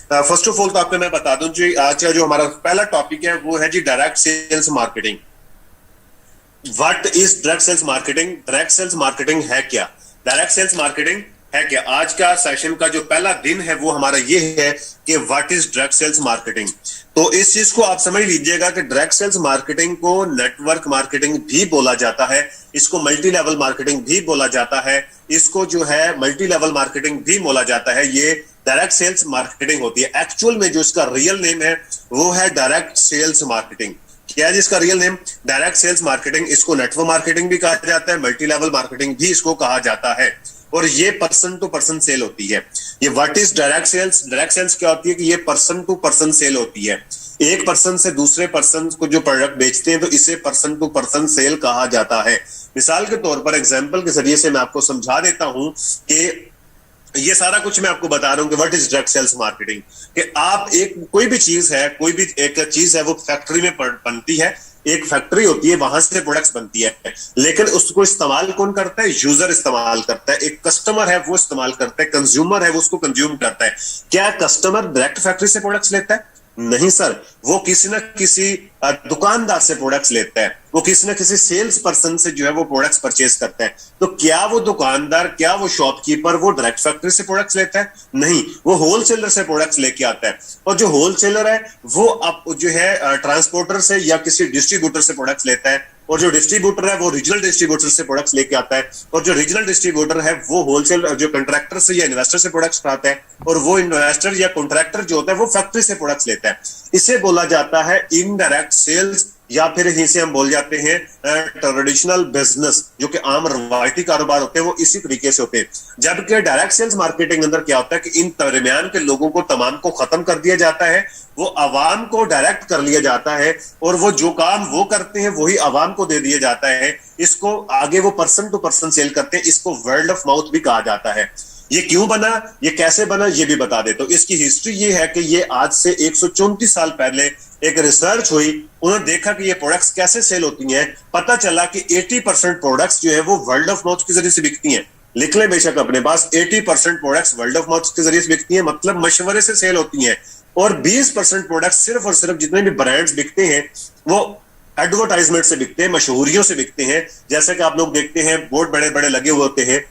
First of all तो आपको मैं बता दूं जी, आज का जो हमारा पहला टॉपिक है वो है जी direct sales marketing. What is direct sales marketing? Direct sales marketing है क्या? डायरेक्ट सेल्स मार्केटिंग है क्या? आज का सेशन का जो पहला दिन है वो हमारा ये है कि what is direct sales marketing. तो इस चीज को आप समझ लीजिएगा कि डायरेक्ट सेल्स मार्केटिंग को नेटवर्क मार्केटिंग भी बोला जाता है, इसको मल्टी लेवल मार्केटिंग भी बोला जाता है, इसको जो है मल्टी लेवल मार्केटिंग भी बोला जाता है। ये डायरेक्ट सेल्स मार्केटिंग होती है। एक्चुअल में जो इसका रियल नेम है वो है डायरेक्ट सेल्स मार्केटिंग। क्या है जिसका real name? Direct sales marketing. इसको नेटवर्क मार्केटिंग भी कहा जाता है, मल्टी लेवल मार्केटिंग भी इसको कहा जाता है, और ये पर्सन टू पर्सन सेल होती है। ये what is direct sales? Direct sales क्या होती है कि ये पर्सन टू पर्सन सेल होती है। एक पर्सन से दूसरे पर्सन को जो प्रोडक्ट बेचते हैं तो इसे पर्सन टू पर्सन सेल कहा जाता है। मिसाल के तौर पर एग्जांपल के जरिए से मैं आपको समझा देता हूं कि ये सारा कुछ मैं आपको बता रहा हूं कि what is direct sales marketing. कि आप एक कोई भी चीज है, कोई भी एक चीज है वो फैक्ट्री में बनती है, एक फैक्ट्री होती है, वहां से प्रोडक्ट्स बनती है, लेकिन उसको इस्तेमाल कौन करता है? यूजर इस्तेमाल करता है। एक कस्टमर है वो इस्तेमाल करता है, कंज्यूमर है वो उसको कंज्यूम करता है। क्या कस्टमर डायरेक्ट फैक्ट्री से प्रोडक्ट्स लेता है? नहीं सर, वो किसी ना किसी दुकानदार से प्रोडक्ट्स लेता है, वो किसी ना किसी सेल्स पर्सन से जो है वो प्रोडक्ट्स परचेज करता है। तो क्या वो दुकानदार, क्या वो शॉपकीपर वो डायरेक्ट फैक्ट्री से प्रोडक्ट्स लेता है? नहीं, वो होलसेलर से प्रोडक्ट्स लेके आता है। और जो होलसेलर है वो अब जो है ट्रांसपोर्टर से या किसी डिस्ट्रीब्यूटर से प्रोडक्ट्स लेता है, और जो डिस्ट्रीब्यूटर है वो रीजनल डिस्ट्रीब्यूटर से प्रोडक्ट्स लेके आता है, और जो रीजनल डिस्ट्रीब्यूटर है वो होलसेल जो कॉन्ट्रैक्टर से या इन्वेस्टर से प्रोडक्ट्स उठाता है, और वो इन्वेस्टर या कॉन्ट्रैक्टर जो होता है वो फैक्ट्री से प्रोडक्ट्स लेता है। इसे बोला जाता है इनडायरेक्ट सेल्स, या फिर इसे हम बोल जाते हैं ट्रेडिशनल बिजनेस। जो कि आम रवायती कारोबार होते हैं वो इसी तरीके से होते हैं। जबकि डायरेक्ट सेल्स मार्केटिंग अंदर क्या होता है कि इन दरमियान के लोगों को तमाम को खत्म कर दिया जाता है, वो अवाम को डायरेक्ट कर लिया जाता है, और वो जो काम वो करते हैं वही अवाम को दे दिया जाता है। इसको आगे वो पर्सन टू पर्सन सेल करते हैं, इसको वर्ड ऑफ माउथ भी कहा जाता है। ये क्यों बना, ये कैसे बना, ये भी बता देता हूं। इसकी हिस्ट्री ये है कि ये आज से 134 साल पहले एक रिसर्च हुई, उन्होंने देखा कि ये प्रोडक्ट्स कैसे सेल होती हैं। पता चला कि 80% प्रोडक्ट्स जो है वो वर्ल्ड ऑफ माउथ के जरिए से बिकती हैं। लिख लें बेशक अपने पास, 80% प्रोडक्ट्स वर्ल्ड ऑफ माउथ के जरिए से बिकती हैं, मतलब मशवरे से सेल होती हैं। और 20% प्रोडक्ट्स सिर्फ और सिर्फ जितने भी ब्रांड्स बिकते हैं वो एडवर्टाइजमेंट से बिकते हैं, मशहूरियों से बिकते हैं। जैसे कि आप लोग देखते हैं बोर्ड बड़े बड़े लगे हुए होते हैं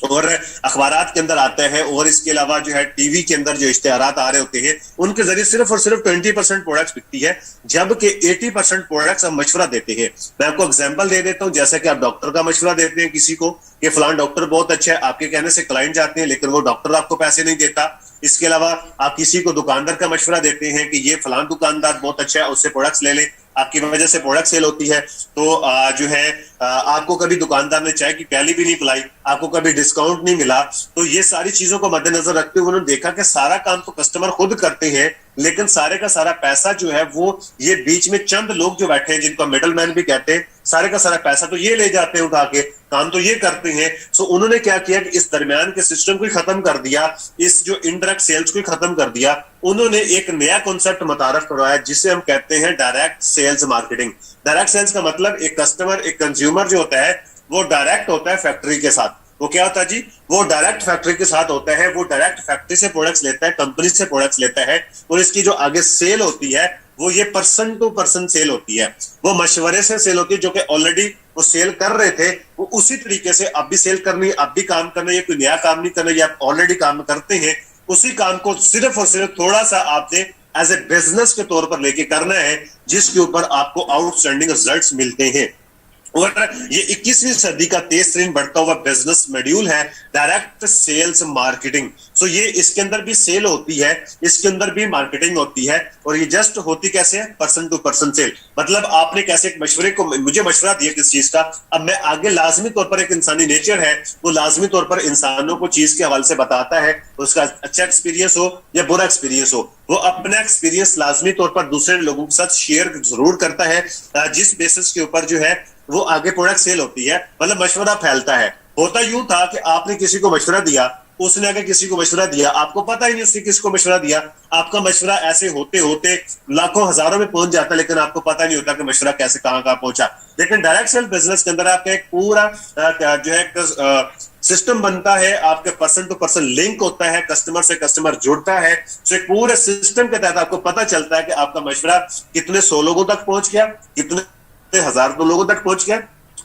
और अखबारात के अंदर आते हैं, और इसके अलावा जो है टीवी के अंदर जो इश्तेहारात आ रहे होते हैं उनके जरिए सिर्फ और सिर्फ 20% प्रोडक्ट्स बिकती है, जबकि 80% प्रोडक्ट्स हम मशवरा देते हैं। मैं आपको एग्जांपल दे देता हूं, जैसे कि आप डॉक्टर का मशवरा देते हैं किसी को कि फलान डॉक्टर बहुत अच्छा है, आपके कहने से क्लाइंट जाते हैं लेकिन वो डॉक्टर आपको पैसे नहीं देता। इसके अलावा आप किसी को दुकानदार का मशवरा देते हैं कि ये फलान दुकानदार बहुत अच्छा है, उससे प्रोडक्ट्स ले लें, आपकी वजह से प्रोडक्ट सेल होती है। तो जो है आपको कभी दुकानदार ने चाय की प्याली भी नहीं पिलाई, आपको कभी डिस्काउंट नहीं मिला। तो ये सारी चीजों को मद्देनजर रखते हुए उन्होंने देखा कि सारा काम तो कस्टमर खुद करते हैं, लेकिन सारे का सारा पैसा जो है वो ये बीच में चंद लोग जो बैठे हैं जिनको मिडल मैन भी कहते हैं, सारे का सारा पैसा तो ये ले जाते हैं उठा के, काम तो ये करते हैं। सो उन्होंने क्या किया कि इस दरमियान के सिस्टम को खत्म कर दिया, इस जो इनडायरेक्ट सेल्स को खत्म कर दिया। उन्होंने एक नया कॉन्सेप्ट मुतारफ करवाया जिसे हम कहते हैं direct sales marketing. Direct sales का मतलब एक कस्टमर, एक कंज्यूमर जो होता है वो डायरेक्ट होता है फैक्ट्री के साथ। वो क्या होता है जी? वो डायरेक्ट फैक्ट्री के साथ होता है, वो डायरेक्ट फैक्ट्री से प्रोडक्ट्स लेता है, कंपनी से प्रोडक्ट्स लेता है, और इसकी जो आगे सेल होती है वो ये पर्सन टू पर्सन सेल होती है। वो मशवरे से सेल होती है, जो कि ऑलरेडी वो सेल कर रहे थे, वो उसी तरीके से अब भी सेल करनी, अब भी काम करना, ये कोई नया काम नहीं करना, ये आप ऑलरेडी काम करते हैं, उसी काम को सिर्फ और सिर्फ थोड़ा सा आपने एज ए बिजनेस के तौर पर लेके करना है, जिसके ऊपर आपको आउटस्टैंडिंग रिजल्ट्स मिलते हैं। और ये 21वीं सदी का तेज तरीन बढ़ता हुआ बिजनेस मॉड्यूल है डायरेक्ट सेल्स मार्केटिंग। सो ये इसके अंदर भी सेल होती है, इसके अंदर भी मार्केटिंग होती है, और ये जस्ट होती कैसे है? Person to person sale. मतलब आपने कैसे एक मशवरे को, मुझे मशवरा दिया किस चीज का, अब मैं आगे लाजमी तौर पर, एक इंसानी नेचर है वो लाजमी तौर पर इंसानों को चीज के हवाले से बताता है, उसका अच्छा एक्सपीरियंस हो या बुरा एक्सपीरियंस हो, वो अपना एक्सपीरियंस लाजमी तौर पर दूसरे लोगों के साथ शेयर जरूर करता है, जिस बेसिस के ऊपर जो है वो आगे प्रोडक्ट सेल होती है, मतलब मशवरा फैलता है। होता यूं था कि आपने किसी को मशवरा दिया, उसने आगे किसी को मशवरा दिया, आपको पता ही नहीं उसने किसको मशवरा दिया, आपका मशवरा ऐसे होते होते लाखों हजारों में पहुंच जाता है, लेकिन आपको पता नहीं होता कि मशवरा कैसे कहां कहां पहुंचा। लेकिन डायरेक्ट सेल बिजनेस के अंदर आपका एक पूरा जो है सिस्टम बनता है, आपके पर्सन टू पर्सन लिंक होता है, कस्टमर से कस्टमर जुड़ता है। तो एक पूरे सिस्टम के तहत आपको पता चलता है कि आपका मशवरा कितने 100 लोगों तक पहुंच गया, कितने हजार लोगों तक पहुंच गया,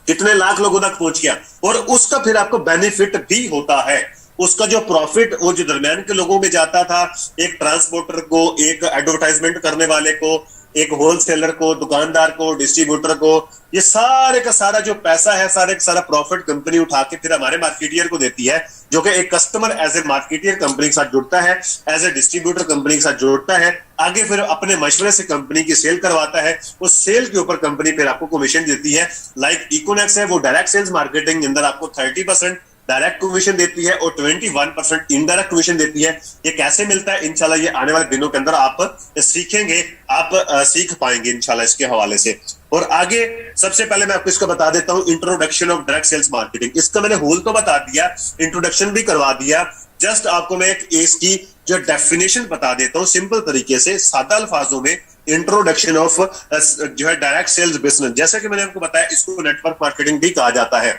कितने लाख लोगों तक पहुंच गया, और उसका फिर आपको बेनिफिट भी होता है। उसका जो प्रॉफिट वो जो दरमियान के लोगों में जाता था, एक ट्रांसपोर्टर को, एक एडवर्टाइजमेंट करने वाले को, एक होलसेलर को, दुकानदार को, डिस्ट्रीब्यूटर को, ये सारे का सारा जो पैसा है, सारे का सारा प्रॉफिट कंपनी उठा के फिर हमारे मार्केटियर को देती है, जो कि एक customer as a marketer company के साथ जुड़ता है, एज ए डिस्ट्रीब्यूटर कंपनी के साथ जुड़ता है, आगे फिर अपने मशवरे से कंपनी की सेल करवाता है। उस सेल के ऊपर कंपनी फिर आपको कमीशन देती है। लाइक इकोनेक्स है, वो डायरेक्ट सेल्स मार्केटिंग के अंदर आपको 30% डायरेक्ट कमीशन देती है और 21% इनडायरेक्ट कमीशन देती है। ये कैसे मिलता है, इंशाल्लाह ये आने वाले दिनों के अंदर आप सीखेंगे, आप सीख पाएंगे इंशाल्लाह इसके हवाले से। और आगे सबसे पहले मैं आपको इसका बता देता हूं, introduction of direct sales marketing. इसका मैंने होल तो बता दिया, इंट्रोडक्शन भी करवा दिया, जस्ट आपको मैं एक इसकी जो डेफिनेशन बता देता हूं सिंपल तरीके से, सादा अल्फाजों में। इंट्रोडक्शन ऑफ जो है डायरेक्ट सेल्स बिजनेस, जैसा कि मैंने आपको बताया, इसको नेटवर्क मार्केटिंग भी कहा जाता है।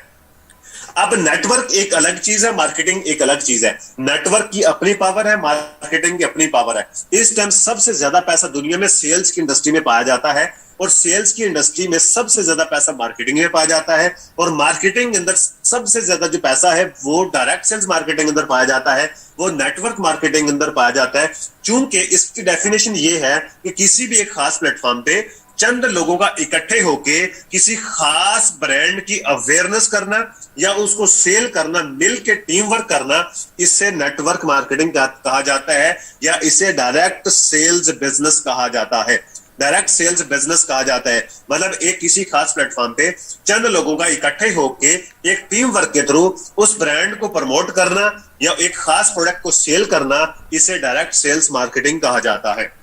अब नेटवर्क एक अलग चीज है, मार्केटिंग एक अलग चीज है। नेटवर्क की अपनी पावर है, मार्केटिंग की अपनी पावर है। इस टाइम सबसे ज्यादा पैसा दुनिया में सेल्स की इंडस्ट्री में पाया जाता है, और सेल्स की इंडस्ट्री में सबसे ज्यादा पैसा मार्केटिंग में पाया जाता है, और मार्केटिंग के अंदर सबसे ज्यादा जो पैसा है वो डायरेक्ट सेल्स मार्केटिंग के अंदर पाया जाता है, वो नेटवर्क मार्केटिंग के अंदर पाया जाता है। चूंकि इसकी डेफिनेशन ये है कि किसी भी एक खास प्लेटफॉर्म पे चंद लोगों का इकट्ठे होके किसी खास ब्रांड की अवेयरनेस करना या उसको सेल करना, मिल के टीम वर्क करना, इससे नेटवर्क मार्केटिंग कहा जाता है, या इसे डायरेक्ट सेल्स बिजनेस कहा जाता है। डायरेक्ट सेल्स बिजनेस कहा जाता है मतलब एक किसी खास प्लेटफॉर्म पे चंद लोगों का इकट्ठे होके एक टीम वर्क के थ्रू उस ब्रांड को प्रमोट करना या एक खास प्रोडक्ट को सेल करना, इसे डायरेक्ट सेल्स मार्केटिंग कहा जाता है।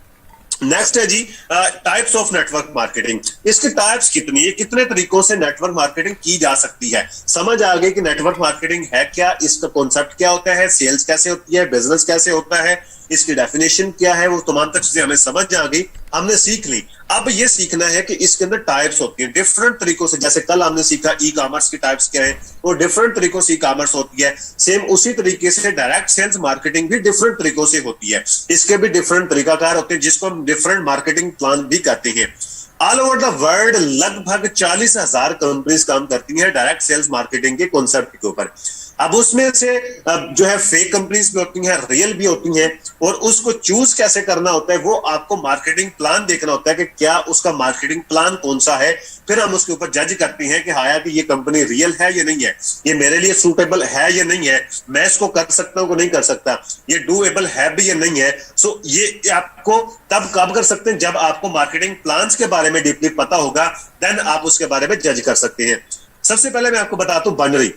नेक्स्ट है जी टाइप्स ऑफ नेटवर्क मार्केटिंग। इसके टाइप्स कितनी है, कितने तरीकों से नेटवर्क मार्केटिंग की जा सकती है। समझ आ गई कि नेटवर्क मार्केटिंग है क्या, इसका कॉन्सेप्ट क्या होता है, सेल्स कैसे होती है, बिजनेस कैसे होता है, इसकी डेफिनेशन क्या है, वो तमाम तक चीजें हमें समझ आ गई, हमने सीख ली। अब ये सीखना है कि इसके अंदर टाइप्स होती है डिफरेंट तरीकों से। जैसे कल हमने सीखा ई कॉमर्स की टाइप्स क्या है, वो डिफरेंट तरीकों से ई कॉमर्स होती है। सेम उसी तरीके से डायरेक्ट सेल्स मार्केटिंग भी डिफरेंट तरीकों से होती है, इसके भी डिफरेंट तरीकाकार होते हैं, जिसको हम डिफरेंट मार्केटिंग प्लान भी कहते हैं। ऑल ओवर द वर्ल्ड लगभग 40,000 कंपनीज काम करती हैं डायरेक्ट सेल्स मार्केटिंग के कॉन्सेप्ट के ऊपर। अब उसमें से जो है फेक कंपनीज भी होती हैं, रियल भी होती हैं, और उसको चूज कैसे करना होता है वो आपको मार्केटिंग प्लान देखना होता है कि क्या उसका मार्केटिंग प्लान कौन सा है। फिर हम उसके ऊपर जज करते हैं कि हाँ कि ये कंपनी रियल है या नहीं है, ये मेरे लिए सूटेबल है या नहीं है, मैं इसको कर सकता हूं कि नहीं कर सकता, ये डूएबल है भी या नहीं है। सो ये आपको तब कब कर सकते हैं जब आपको मार्केटिंग प्लान्स के बारे में डीपली पता होगा, देन आप उसके बारे में जज कर सकते हैं। सबसे पहले मैं आपको बताता हूं बाइनरी,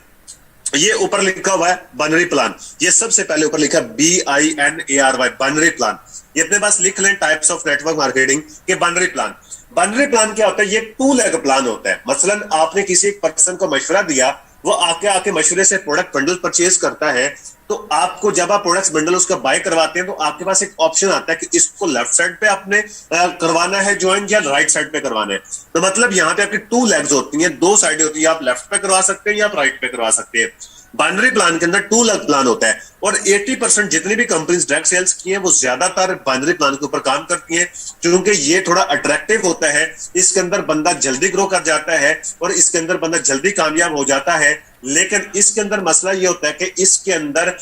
ये ऊपर लिखा हुआ है बाइनरी प्लान, ये सबसे पहले ऊपर लिखा BINARY बाइनरी प्लान। ये अपने पास लिख लें टाइप्स ऑफ नेटवर्क मार्केटिंग के बाइनरी प्लान। बाइनरी प्लान क्या होता है, ये 2 लेग प्लान होता है। मसलन आपने किसी एक पर्सन को मशवरा दिया, वो आके मशवरे से प्रोडक्ट बंडल परचेज करता है, तो आपको जब आप प्रोडक्ट्स बंडल उसका बाय करवाते हैं तो आपके पास एक ऑप्शन आता है कि इसको लेफ्ट साइड पे आपने करवाना है ज्वाइन या राइट साइड पे करवाना है। तो मतलब यहाँ पे आपकी 2 लेग्स होती हैं, 2 साइडें होती है, आप लेफ्ट पे करवा सकते हैं या आप राइट पे करवा सकते हैं। बाइनरी प्लान के अंदर 2 लेग प्लान होता है, और 80% जितनी भी कंपनीज डायरेक्ट सेल्स की हैं वो ज्यादातर बाइनरी प्लान के ऊपर काम करती हैं, क्योंकि ये थोड़ा अट्रैक्टिव होता है, इसके अंदर बंदा जल्दी ग्रो कर जाता है और इसके अंदर बंदा जल्दी कामयाब हो जाता है। लेकिन इसके अंदर मसला ये होता है कि इसके अंदर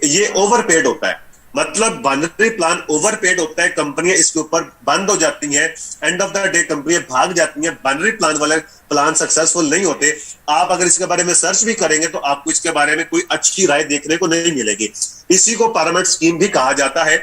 ये ओवरपेड होता है, मतलब बाइनरी प्लान ओवरपेड होता है, कंपनियां इसके ऊपर बंद हो जाती हैं, एंड ऑफ द डे कंपनियां भाग जाती हैं। बाइनरी प्लान वाले प्लान सक्सेसफुल नहीं होते। आप अगर इसके बारे में सर्च भी करेंगे तो आपको इसके बारे में कोई अच्छी राय देखने को नहीं मिलेगी। इसी को पिरामिड स्कीम भी कहा जाता है।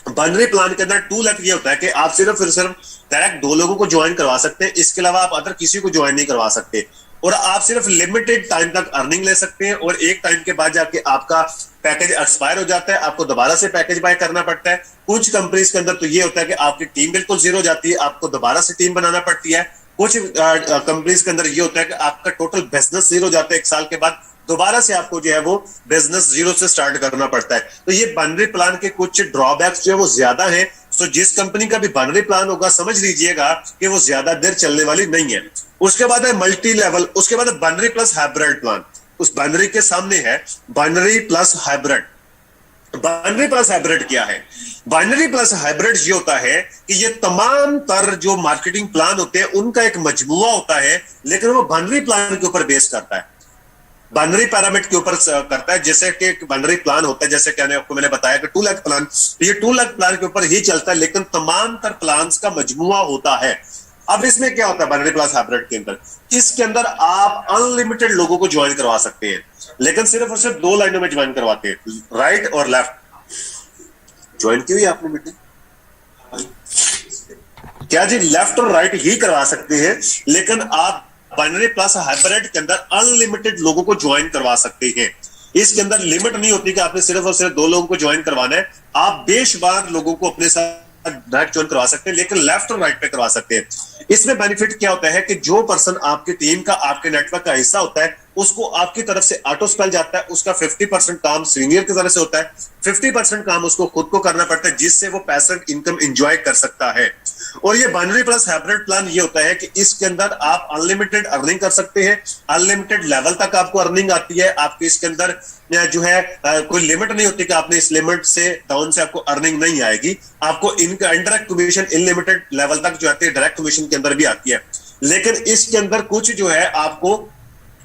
बाइनरी प्लान के अंदर 2 लेग ये होता है कि आप सिर्फ डायरेक्ट 2 लोगों को ज्वाइन करवा सकते हैं, इसके अलावा आप अदर किसी को ज्वाइन नहीं करवा सकते, और आप सिर्फ लिमिटेड टाइम तक अर्निंग ले सकते हैं, और एक टाइम के बाद जाके आपका पैकेज एक्सपायर हो जाता है, आपको दोबारा से पैकेज बाय करना पड़ता है। कुछ कंपनीज के अंदर तो ये होता है कि आपकी टीम बिल्कुल जीरो हो जाती है, आपको दोबारा से टीम बनाना पड़ती है। कुछ कंपनीज के अंदर ये होता है कि आपका टोटल बिजनेस जीरो हो जाता है, 1 साल के बाद दोबारा से आपको जो है वो बिजनेस जीरो से स्टार्ट करना पड़ता है। तो ये बाइनरी प्लान के कुछ ड्रॉबैक्स जो है वो ज्यादा हैं। सो जिस कंपनी का भी बाइनरी प्लान होगा समझ लीजिएगा कि वो ज्यादा देर चलने वाली नहीं है। उसके बाद है मल्टी लेवल, उसके बाद है बाइनरी प्लस हाइब्रिड प्लान। उस बाइनरी के सामने है binary plus hybrid. Binary plus hybrid क्या है? बाइनरी प्लस हाइब्रिड ये होता है कि ये तमाम तर जो मार्केटिंग प्लान होते हैं उनका एक मजमुआ होता है, लेकिन वो बाइनरी प्लान के ऊपर बेस करता है, बाइनरी पैरामीटर के ऊपर करता है। जैसे कि बाइनरी प्लान होता है, जैसे कि आपको मैंने बताया कि 2 लाख प्लान, ये 2 लाख प्लान के ऊपर ही चलता है, लेकिन तमाम तर प्लान्स का मजमुआ होता है। अब इसमें क्या होता है बाइनरी प्लस हाइब्रिड के अंदर? इसके अंदर आप अनलिमिटेड लोगों को ज्वाइन करवा सकते हैं, लेकिन सिर्फ और सिर्फ 2 लाइनों में ज्वाइन करवाते हैं, राइट और लेफ्ट। ज्वाइन की हुई आपने मीटिंग? क्या जी? लेफ्ट और राइट ही करवा सकते हैं, लेकिन आप बाइनरी प्लस हाइब्रिड के अंदर अनलिमिटेड लोगों को ज्वाइन करवा सकते हैं। इसके अंदर लिमिट नहीं होती कि आपने सिर्फ और सिर्फ 2 लोगों को ज्वाइन करवाना है, आप बेशुमार लोगों को अपने साथ डायरेक्ट ज्वाइन करवा सकते हैं, लेकिन लेफ्ट और राइट पे करवा सकते हैं। इसमें बेनिफिट क्या होता है कि जो पर्सन आपकी टीम का, आपके नेटवर्क का हिस्सा होता है, उसको आपकी तरफ से ऑटो स्पेल जाता है, उसका 50% काम सीनियर की तरफ से होता है, 50% काम उसको खुद को करना पड़ता है, जिससे वो पैसिव इनकम एंजॉय कर सकता है। और ये बाइनरी प्लस हाइब्रिड प्लान ये होता है कि इसके अंदर आप अनलिमिटेड अर्निंग कर सकते हैं, अनलिमिटेड लेवल तक आपको अर्निंग आती है। आपके इसके अंदर जो है कोई लिमिट नहीं होती कि आपने इस लिमिट से डाउन से आपको अर्निंग नहीं आएगी। आपको इनका इनडायरेक्ट कमीशन अनलिमिटेड लेवल तक जो आती है डायरेक्ट कमीशन के अंदर भी आती है, लेकिन इसके अंदर कुछ जो है आपको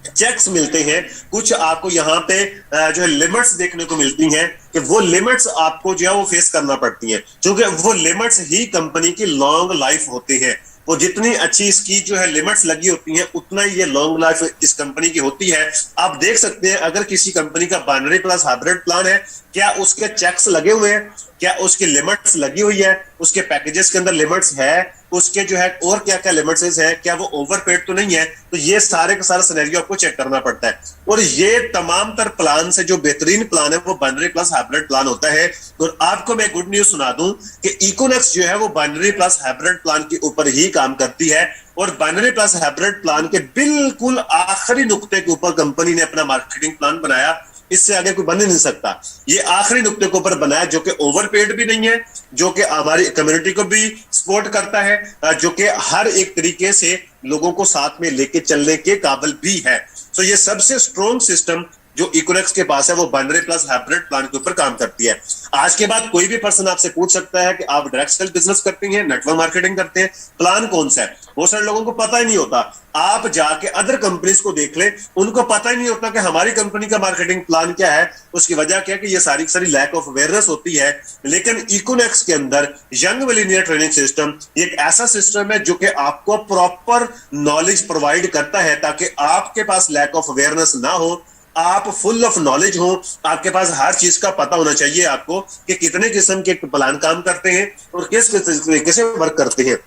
चेक्स मिलते हैं, कुछ आपको यहाँ पे जो है लिमिट्स देखने को मिलती हैं कि वो लिमिट्स आपको जो है वो फेस करना पड़ती हैं, क्योंकि वो लिमिट्स ही कंपनी की लॉन्ग लाइफ होती है। वो जितनी अच्छी इसकी जो है लिमिट्स लगी होती हैं, उतना ही ये लॉन्ग लाइफ इस कंपनी की होती है। आप देख सकते हैं अगर किसी कंपनी का बाइनरी प्लस हाइब्रिड प्लान है, क्या उसके चेक्स लगे हुए हैं, क्या उसकी लिमिट्स लगी हुई है, उसके पैकेजेस के अंदर लिमिट्स है, उसके जो है और क्या क्या लिमिट्स है, क्या वो ओवरपेड तो नहीं है। तो ये सारे का सारा सिनेरियो आपको चेक करना पड़ता है। और ये तमाम तर प्लान से जो बेहतरीन प्लान है वो बाइनरी प्लस हाइब्रिड प्लान होता है। और आपको मैं गुड न्यूज सुना दूं कि इकोनेक्स जो है वो बाइनरी प्लस हाइब्रिड प्लान के ऊपर ही काम करती है, और बाइनरी प्लस हाइब्रिड प्लान के बिल्कुल आखिरी नुक्ते के ऊपर कंपनी ने अपना मार्केटिंग प्लान बनाया। इससे आगे कोई बन ही नहीं सकता। ये आखिरी नुक्ते के ऊपर बनाया, जो कि ओवरपेड भी नहीं है, जो कि हमारी कम्युनिटी को भी सपोर्ट करता है, जो कि हर एक तरीके से लोगों को साथ में लेके चलने के काबिल भी है। तो ये सबसे स्ट्रॉन्ग सिस्टम जो इकोनेक्स के पास है वो बाइनरी प्लस हाइब्रिड प्लान के ऊपर काम करती है। आज के बाद कोई भी पर्सन आपसे पूछ सकता है कि आप डायरेक्ट सेल बिजनेस करते हैं, नेटवर्क मार्केटिंग करते हैं, प्लान कौन सा है? बहुत सारे लोगों को पता ही नहीं होता। आप जाके अदर कंपनीज को देख ले, उनको पता ही नहीं होता कि हमारी कंपनी का मार्केटिंग प्लान क्या है। उसकी वजह क्या है कि ये सारी की सारी लैक ऑफ अवेयरनेस होती है। लेकिन इकोनेक्स के अंदर यंग मिलेनियर ट्रेनिंग सिस्टम एक ऐसा सिस्टम है जो कि आपको प्रॉपर नॉलेज प्रोवाइड करता है, ताकि आपके पास लैक ऑफ अवेयरनेस ना हो, आप फुल ऑफ नॉलेज हो, आपके पास हर चीज का पता होना चाहिए आपको कि कितने किस्म के प्लान काम करते हैं और किस तरीके से वर्क करते हैं।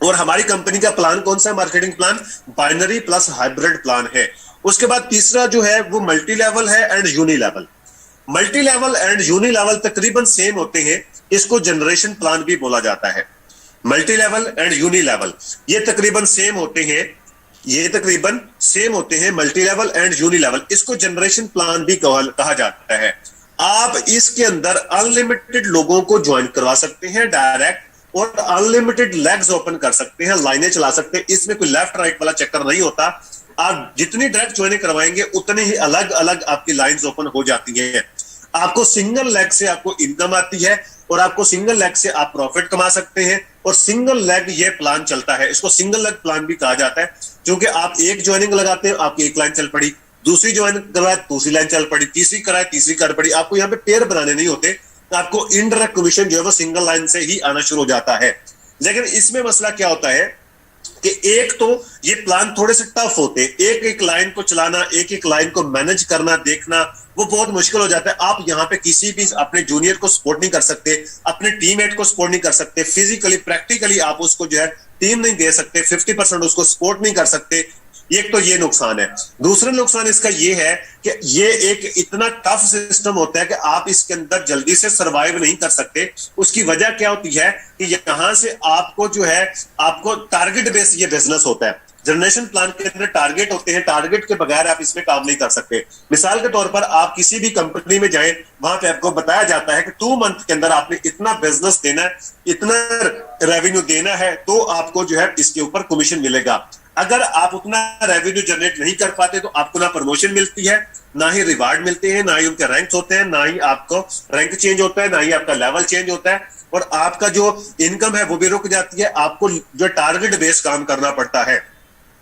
और हमारी कंपनी का प्लान कौन सा है? Marketing plan binary plus hybrid plan है। उसके बाद तीसरा जो है वो मल्टी लेवल है and uni level. Multi level and uni level तकरीबन सेम होते हैं, इसको जनरेशन प्लान भी बोला जाता है। Multi level and uni level ये तकरीबन सेम होते हैं, ये तकरीबन सेम होते हैं, multi level and uni level. इसको जनरेशन प्लान भी कहा जाता है। आप इसके अंदर अनलिमिटेड लोगों को ज्वाइन करवा सकते हैं डायरेक्ट, और अनलिमिटेड लेग्स ओपन कर सकते हैं, लाइनें चला सकते हैं। इसमें कोई लेफ्ट राइट वाला चक्कर नहीं होता। आप जितनी डायरेक्ट ज्वाइनिंग करवाएंगे उतने ही अलग अलग आपकी लाइंस ओपन हो जाती हैं। आपको सिंगल लेग से आपको इनकम आती है, और आपको सिंगल लेग से आप प्रॉफिट कमा सकते हैं। और सिंगल लेग ये प्लान चलता है, इसको सिंगल लेग प्लान भी कहा जाता है, क्योंकि आप एक ज्वाइनिंग लगाते हैं, आपकी एक लाइन चल पड़ी, दूसरी ज्वाइन करवाए दूसरी लाइन चल पड़ी, तीसरी कराए तीसरी कर पड़ी। आपको यहाँ पे पेयर बनाने नहीं होते, आपको इनडायरेक्ट कमीशन जो है वो सिंगल लाइन से ही आना शुरू हो जाता है। लेकिन इसमें मसला क्या होता है कि एक तो ये प्लान थोड़े से टफ होते हैं, एक एक लाइन को चलाना, एक एक लाइन को मैनेज करना, देखना, वो बहुत मुश्किल हो जाता है। आप यहाँ पे किसी भी अपने जूनियर को सपोर्ट नहीं कर सकते, अपने टीममेट को सपोर्ट नहीं कर सकते, फिजिकली प्रैक्टिकली आप उसको जो है टीम नहीं दे सकते, 50% उसको सपोर्ट नहीं कर सकते। एक तो ये नुकसान है। दूसरा नुकसान इसका ये है कि ये एक इतना टफ सिस्टम होता है कि आप इसके अंदर जल्दी से सरवाइव नहीं कर सकते। उसकी वजह क्या होती है कि यहां से आपको जो है आपको टारगेट बेस ये बिजनेस होता है। जनरेशन प्लान के अंदर टारगेट होते हैं, टारगेट के बगैर आप इसमें काम नहीं कर सकते। मिसाल के तौर पर आप किसी भी कंपनी में जाएं, वहां पे आपको बताया जाता है कि 2 मंथ के अंदर आपने इतना बिजनेस देना है, इतना रेवेन्यू देना है, तो आपको जो है इसके ऊपर कमीशन मिलेगा। अगर आप उतना रेवेन्यू जनरेट नहीं कर पाते तो आपको ना प्रमोशन मिलती है, ना ही रिवार्ड मिलते हैं, ना ही उनके रैंक्स होते हैं, ना ही आपको रैंक चेंज होता है, ना ही आपका लेवल चेंज होता है, और आपका जो इनकम है वो भी रुक जाती है। आपको जो टारगेट बेस्ड काम करना पड़ता है।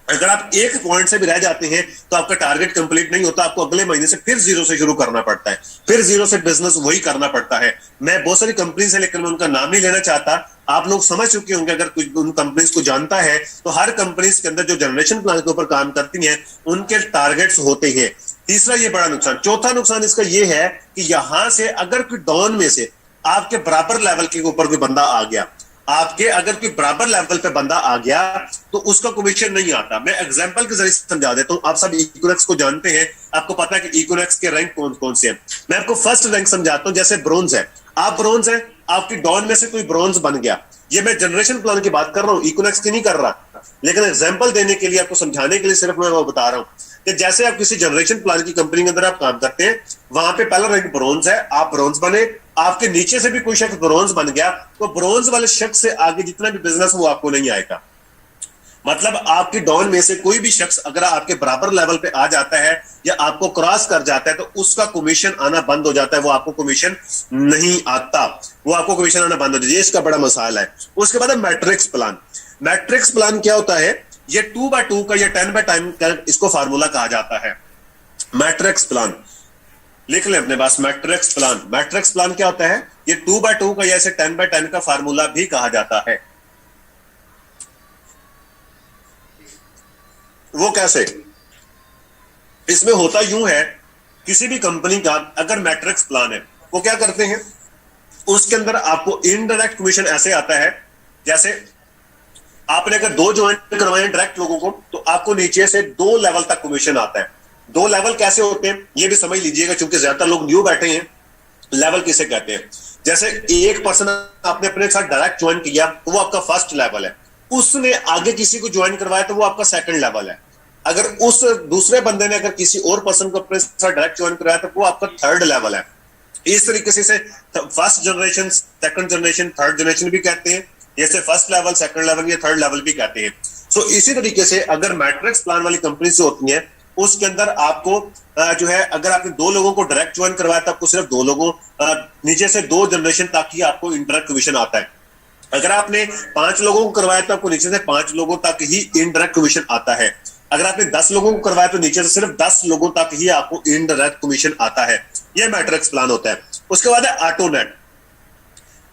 अगर आप एक पॉइंट से भी रह जाते हैं तो आपका टारगेट कंप्लीट नहीं होता, आपको अगले महीने से फिर जीरो से शुरू करना पड़ता है, फिर जीरो से बिजनेस वही करना पड़ता है। मैं बहुत सारी कंपनी से, लेकर मैं उनका नाम नहीं लेना चाहता, आप लोग समझ चुके होंगे। अगर कोई उन कंपनीज को जानता है तो हर कंपनीज के अंदर जो जनरेशन प्लान के ऊपर काम करती हैं उनके टारगेट्स होते हैं। तीसरा ये बड़ा नुकसान, चौथा नुकसान इसका ये है कि यहां से अगर कोई डाउन में से आपके बराबर लेवल के ऊपर कोई बंदा आ गया, आपके अगर कोई बराबर लेवल पे बंदा आ गया तो उसका कमीशन नहीं आता। मैं एग्जांपल के जरिए समझा देता हूं। आप सब इकोनेक्स को जानते हैं, आपको पता है कि इकोनेक्स के रैंक कौन कौन से हैं। मैं आपको फर्स्ट रैंक समझाता हूं। जैसे ब्रोंज है, आप ब्रोंज है, आपकी डॉन में से कोई ब्रोंज बन गया। ये मैं जनरेशन प्लान की बात कर रहा हूं, इकोनेक्स की नहीं कर रहा, लेकिन एग्जाम्पल देने के लिए, आपको समझाने के लिए सिर्फ मैं वो बता रहा हूं कि जैसे आप किसी जनरेशन प्लान की कंपनी के अंदर आप काम करते हैं, वहां पे पहला रैंक ब्रोंज है, आप ब्रोंज बने, आपके नीचे से भी कोई शख्स ब्रोंज बन गया तो ब्रोंज वाले शख्स से आगे जितना भी बिजनेस वो आपको नहीं आएगा। मतलब आपकी डॉन में से कोई भी शख्स अगर आपके बराबर लेवल पे आ जाता है या आपको क्रॉस कर जाता है तो उसका कमीशन आना बंद हो जाता है, वो आपको कमीशन नहीं आता, वो आपको कमीशन आना बंद हो जाता है। इसका बड़ा मसाला है। उसके बाद मैट्रिक्स प्लान। मैट्रिक्स प्लान क्या होता है? ये 2x2 का या 10x10 का इसको फार्मूला कहा जाता है। मैट्रिक्स प्लान लिख लें अपने पास। मैट्रिक्स प्लान, मैट्रिक्स प्लान क्या होता है? ये 2x2 का या इसे 10x10 का फार्मूला भी कहा जाता है। वो कैसे? इसमें होता यूं है, किसी भी कंपनी का अगर मैट्रिक्स प्लान है, वो क्या करते हैं, उसके अंदर आपको इनडायरेक्ट कमीशन ऐसे आता है, जैसे आपने अगर 2 ज्वाइन करवाए डायरेक्ट लोगों को तो आपको नीचे से 2 लेवल तक कमीशन आता है। 2 लेवल कैसे होते हैं ये भी समझ लीजिएगा, क्योंकि ज्यादातर लोग न्यू बैठे हैं। लेवल किसे कहते हैं? जैसे एक पर्सन आपने अपने साथ डायरेक्ट ज्वाइन किया तो वो आपका फर्स्ट लेवल है, उसने आगे किसी को ज्वाइन करवाया तो वो आपका सेकंड लेवल है। अगर उस दूसरे बंदे ने अगर किसी और पर्सन को अपने साथ डायरेक्ट ज्वाइन कराया तो वो आपका थर्ड लेवल है। इस तरीके से first generation, second generation, third generation भी कहते हैं, जैसे फर्स्ट लेवल, सेकंड लेवल या थर्ड लेवल भी कहते हैं। सो इसी तरीके से अगर मैट्रिक्स प्लान वाली कंपनी से होती है, उसके अंदर आपको जो है, अगर आपने 2 लोगों को डायरेक्ट ज्वाइन करवाया तो आपको सिर्फ 2 लोगों नीचे से 2 जनरेशन तक ही आपको इंडायरेक्ट कमीशन आता है। अगर आपने 5 लोगों को करवाया तो आपको नीचे से 5 लोगों तक ही इनडायरेक्ट कमीशन आता है। अगर आपने 10 लोगों को करवाया तो नीचे से सिर्फ 10 लोगों तक ही आपको इनडायरेक्ट कमीशन आता है। यह मैट्रिक्स प्लान होता है। उसके बाद है ऑटोनेट।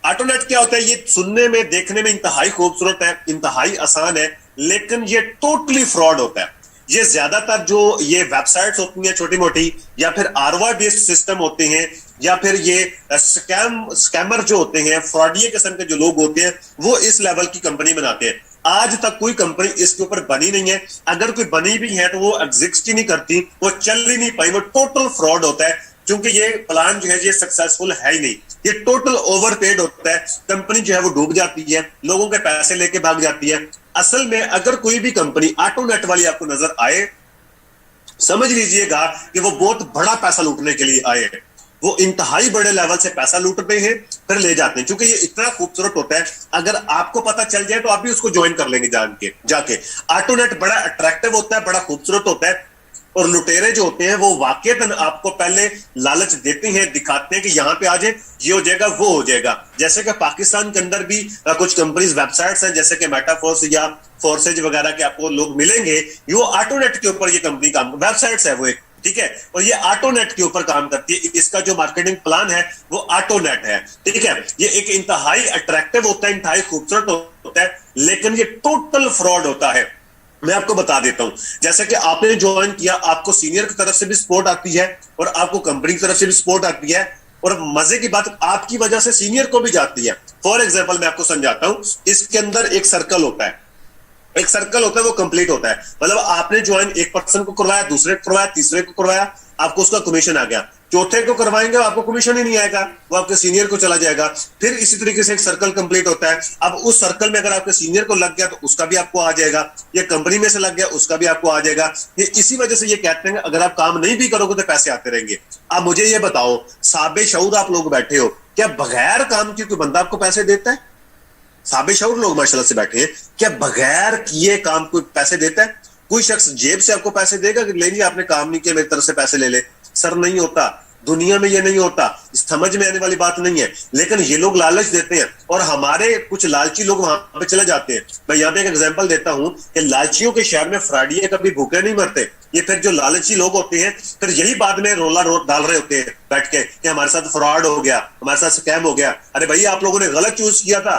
ऑटोनेट क्या होता है? ये सुनने में, देखने में इंतहाई खूबसूरत है, इंतहाई आसान है, लेकिन ये टोटली फ्रॉड होता है। ये ज्यादातर जो ये वेबसाइट्स होती हैं छोटी मोटी, या फिर आरवा बेस्ड सिस्टम होते हैं, या फिर ये स्कैमर जो होते हैं, फ्रॉडिये किस्म के जो लोग होते हैं, वो इस लेवल की कंपनी बनाते हैं। आज तक कोई कंपनी इसके ऊपर बनी नहीं है। अगर कोई बनी भी है तो वो एग्जिस्ट ही नहीं करती, वो चल ही नहीं पाई, वो टोटल फ्रॉड होता है। क्योंकि ये प्लान जो है ये सक्सेसफुल है ही नहीं, ये टोटल ओवरपेड होता है। कंपनी जो है वो डूब जाती है, लोगों के पैसे लेके भाग जाती है। असल में अगर कोई भी कंपनी ऑटोनेट वाली आपको नजर आए, समझ लीजिएगा कि वो बहुत बड़ा पैसा लूटने के लिए आए हैं। वो इंतहाई बड़े लेवल से पैसा लूटते हैं फिर ले जाते हैं, क्योंकि ये इतना खूबसूरत होता है। अगर आपको पता चल जाए तो आप भी उसको ज्वाइन कर लेंगे जाके। ऑटोनेट बड़ा अट्रैक्टिव होता है, बड़ा खूबसूरत होता है, और लुटेरे जो होते हैं वो वाकईतन आपको पहले लालच देते हैं, दिखाते हैं कि यहाँ पे आ जाए, ये हो जाएगा, वो हो जाएगा। जैसे कि पाकिस्तान के अंदर भी कुछ कंपनीज, वेबसाइट्स हैं, जैसे कि मेटाफोर्स या फोर्सेज वगैरह के आपको लोग मिलेंगे, ये ऑटोनेट के ऊपर ये कंपनी काम, वेबसाइट्स है वो एक, ठीक है, और ये ऑटोनेट के ऊपर काम करती है। इसका जो मार्केटिंग प्लान है वो ऑटोनेट है, ठीक है। ये एक इंतहाई अट्रैक्टिव होता है, इंतहाई खूबसूरत होता है, लेकिन ये टोटल फ्रॉड होता है। मैं आपको बता देता हूं, जैसे कि आपने ज्वाइन किया, आपको सीनियर की तरफ से भी सपोर्ट आती है और आपको कंपनी की तरफ से भी सपोर्ट आती है, और मजे की बात आपकी वजह से सीनियर को भी जाती है। फॉर एग्जांपल मैं आपको समझाता हूं, इसके अंदर एक सर्कल होता है, एक सर्कल होता है, वो कंप्लीट होता है। मतलब आपने ज्वाइन एक पर्सन को करवाया, दूसरे को करवाया, तीसरे को करवाया, आपको उसका कमीशन आ गया। चौथे को करवाएंगे आपको कमीशन ही नहीं आएगा, वो आपके सीनियर को चला जाएगा। फिर इसी तरीके से एक सर्कल कंप्लीट होता है। अब उस सर्कल में अगर आपके सीनियर को लग गया तो उसका भी आपको आ जाएगा, ये कंपनी में से लग गया उसका भी आपको आ जाएगा। ये इसी वजह से ये कहते हैं अगर आप काम नहीं भी करोगे तो पैसे आते रहेंगे। अब मुझे ये बताओ, साबे शऊर आप लोग बैठे हो, क्या बगैर काम के कोई बंदा आपको पैसे देता है? साबिशौर लोग माशाल्लाह से बैठे हैं, क्या बगैर किए काम कोई पैसे देता है? कोई शख्स जेब से आपको पैसे देगा कि ले जी आपने काम नहीं किया मेरी तरफ से पैसे ले ले? सर नहीं होता, दुनिया में ये नहीं होता, समझ में आने वाली बात नहीं है। लेकिन ये लोग लालच देते हैं और हमारे कुछ लालची लोग वहां पे चले जाते हैं। मैं यहाँ पे एक एग्जांपल देता हूं कि लालचियों के शहर में फ्राडिये कभी भूखे नहीं मरते। ये फिर जो लालची लोग होते हैं फिर यही बाद में रोला डाल रहे होते हैं बैठ के कि हमारे साथ फ्रॉड हो गया, हमारे साथ स्कैम हो गया। अरे भैया आप लोगों ने गलत चूज किया था,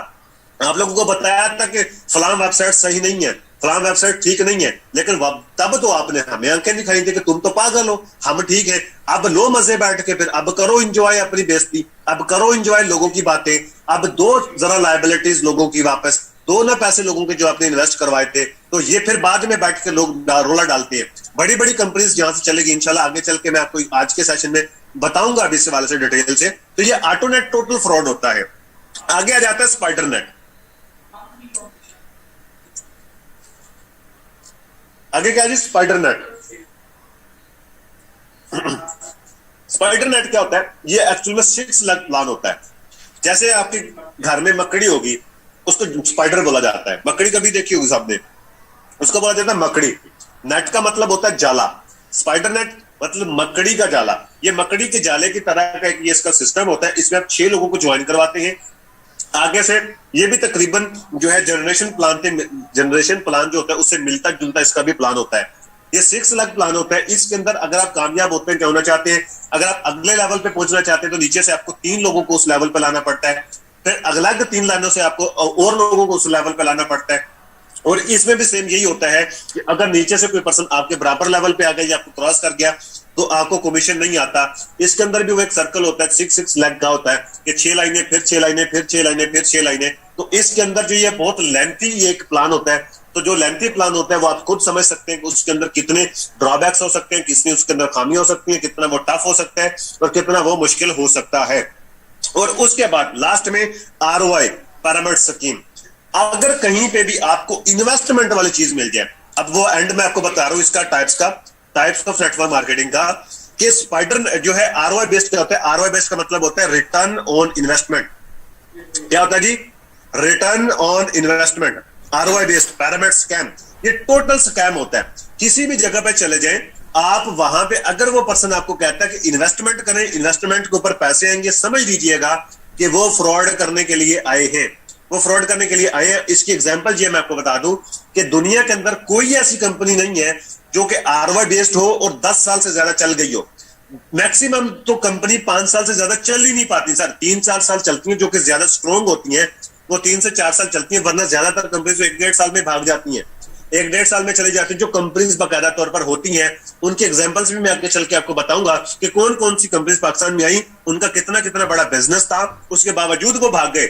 आप लोगों को बताया था कि फलां वेबसाइट सही नहीं है, फलां वेबसाइट ठीक नहीं है, लेकिन तब तो आपने हमें आंखें दिखाई थी कि तुम तो पागल हो, हम ठीक है। अब लो मजे बैठ के, फिर अब करो एंजॉय अपनी बेइज्जती, अब करो एंजॉय लोगों की बातें, अब दो जरा लायबिलिटीज लोगों की वापस दो ना, पैसे लोगों के जो आपने इन्वेस्ट करवाए थे। तो ये फिर बाद में बैठ के लोग रोला डालते हैं। बड़ी बड़ी कंपनीज जहां से चलेगी इंशाल्लाह आगे चल के मैं आपको आज के सेशन में बताऊंगा अभी इस वाले से डिटेल से। तो ये ऑटोनेट टोटल फ्रॉड होता है। आगे आ जाता है स्पाइडर नेट। आगे क्या है जी? Spider net. स्पाइडर नेट क्या होता है? ये एक्चुअल में 6 लेग प्लान होता है। जैसे आपके घर में मकड़ी होगी, उसको स्पाइडर बोला जाता है। मकड़ी कभी देखी होगी सबने, उसको बोला जाता है मकड़ी। नेट का मतलब होता है जाला, स्पाइडर नेट मतलब मकड़ी का जाला। ये मकड़ी के जाले की तरह का ये इसका सिस्टम होता है। इसमें आप 6 लोगों को ज्वाइन करवाते हैं। आगे से ये भी तकरीबन जो है जनरेशन प्लान जो होता है उससे मिलता जुलता इसका भी प्लान होता है। ये 6 लाख प्लान होता है। इसके अंदर अगर आप कामयाब होते हैं, क्या होना चाहते हैं, अगर आप अगले लेवल पे पहुंचना चाहते हैं तो नीचे से आपको 3 लोगों को उस लेवल पे लाना पड़ता है। फिर अगला 3 लाइनों से आपको और लोगों को उस लेवल पे लाना पड़ता है। और इसमें भी सेम यही होता है कि अगर नीचे से कोई पर्सन आपके बराबर लेवल पे आ गया या आपको क्रॉस कर गया तो आपको कमीशन नहीं आता। इसके अंदर भी वो एक सर्कल होता है, 6 लाख का होता है कि 6 लाइनें, फिर 6 लाइनें, फिर 6 लाइनें, फिर 6 लाइनें। तो इसके अंदर जो ये बहुत लेंथी एक प्लान होता है। तो जो लेंथी प्लान होता है वो आप खुद समझ सकते हैं कि उसके अंदर कितने ड्रॉबैक्स हो सकते हैं, कितनी उसके अंदर खामियां हो सकती हैं, कितना वो टफ हो सकता है और कितना वो मुश्किल हो सकता है। और उसके बाद लास्ट में ROI पिरामिड स्कीम। अगर कहीं पे भी आपको इन्वेस्टमेंट वाली चीज मिल जाए, अब वो एंड में आपको बता रहा हूं इसका टाइप्स ऑफ नेटवर्क मार्केटिंग का, कि स्पाइडर जो है ROI बेस्ड क्या होता है? ROI बेस्ड का मतलब होता है रिटर्न ऑन इन्वेस्टमेंट। क्या होता है जी? Return on investment. ROI based pyramid scam, ये टोटल स्कैम होता है। किसी भी जगह पे चले जाएं आप, वहां पे अगर वो पर्सन आपको कहता है कि इन्वेस्टमेंट करें, इन्वेस्टमेंट के ऊपर पैसे आएंगे, समझ लीजिएगा कि वो फ्रॉड करने के लिए आए हैं। वो फ्रॉड करने के लिए आए हैं। इसकी एग्जांपल ये मैं आपको बता दूं कि दुनिया के अंदर कोई ऐसी कंपनी नहीं है जो कि ROI बेस्ड हो और 10 साल से ज्यादा चल गई हो। मैक्सिमम तो कंपनी 5 साल से ज्यादा चल ही नहीं पाती सर, 3-4 साल चलती हैं जो कि ज्यादा स्ट्रॉन्ग होती हैं, वो 3 से 4 साल चलती हैं। वरना ज्यादातर कंपनी तो 1-1.5 साल में भाग जाती हैं, 1-1.5 साल में चली जाती हैं। जो कंपनीज बाकायदा तौर पर होती हैं उनके एग्जांपल्स भी मैं आगे चल के आपको बताऊंगा कि कौन कौन सी कंपनीज पाकिस्तान में आई, उनका कितना कितना बड़ा बिजनेस था, उसके बावजूद वो भाग गए।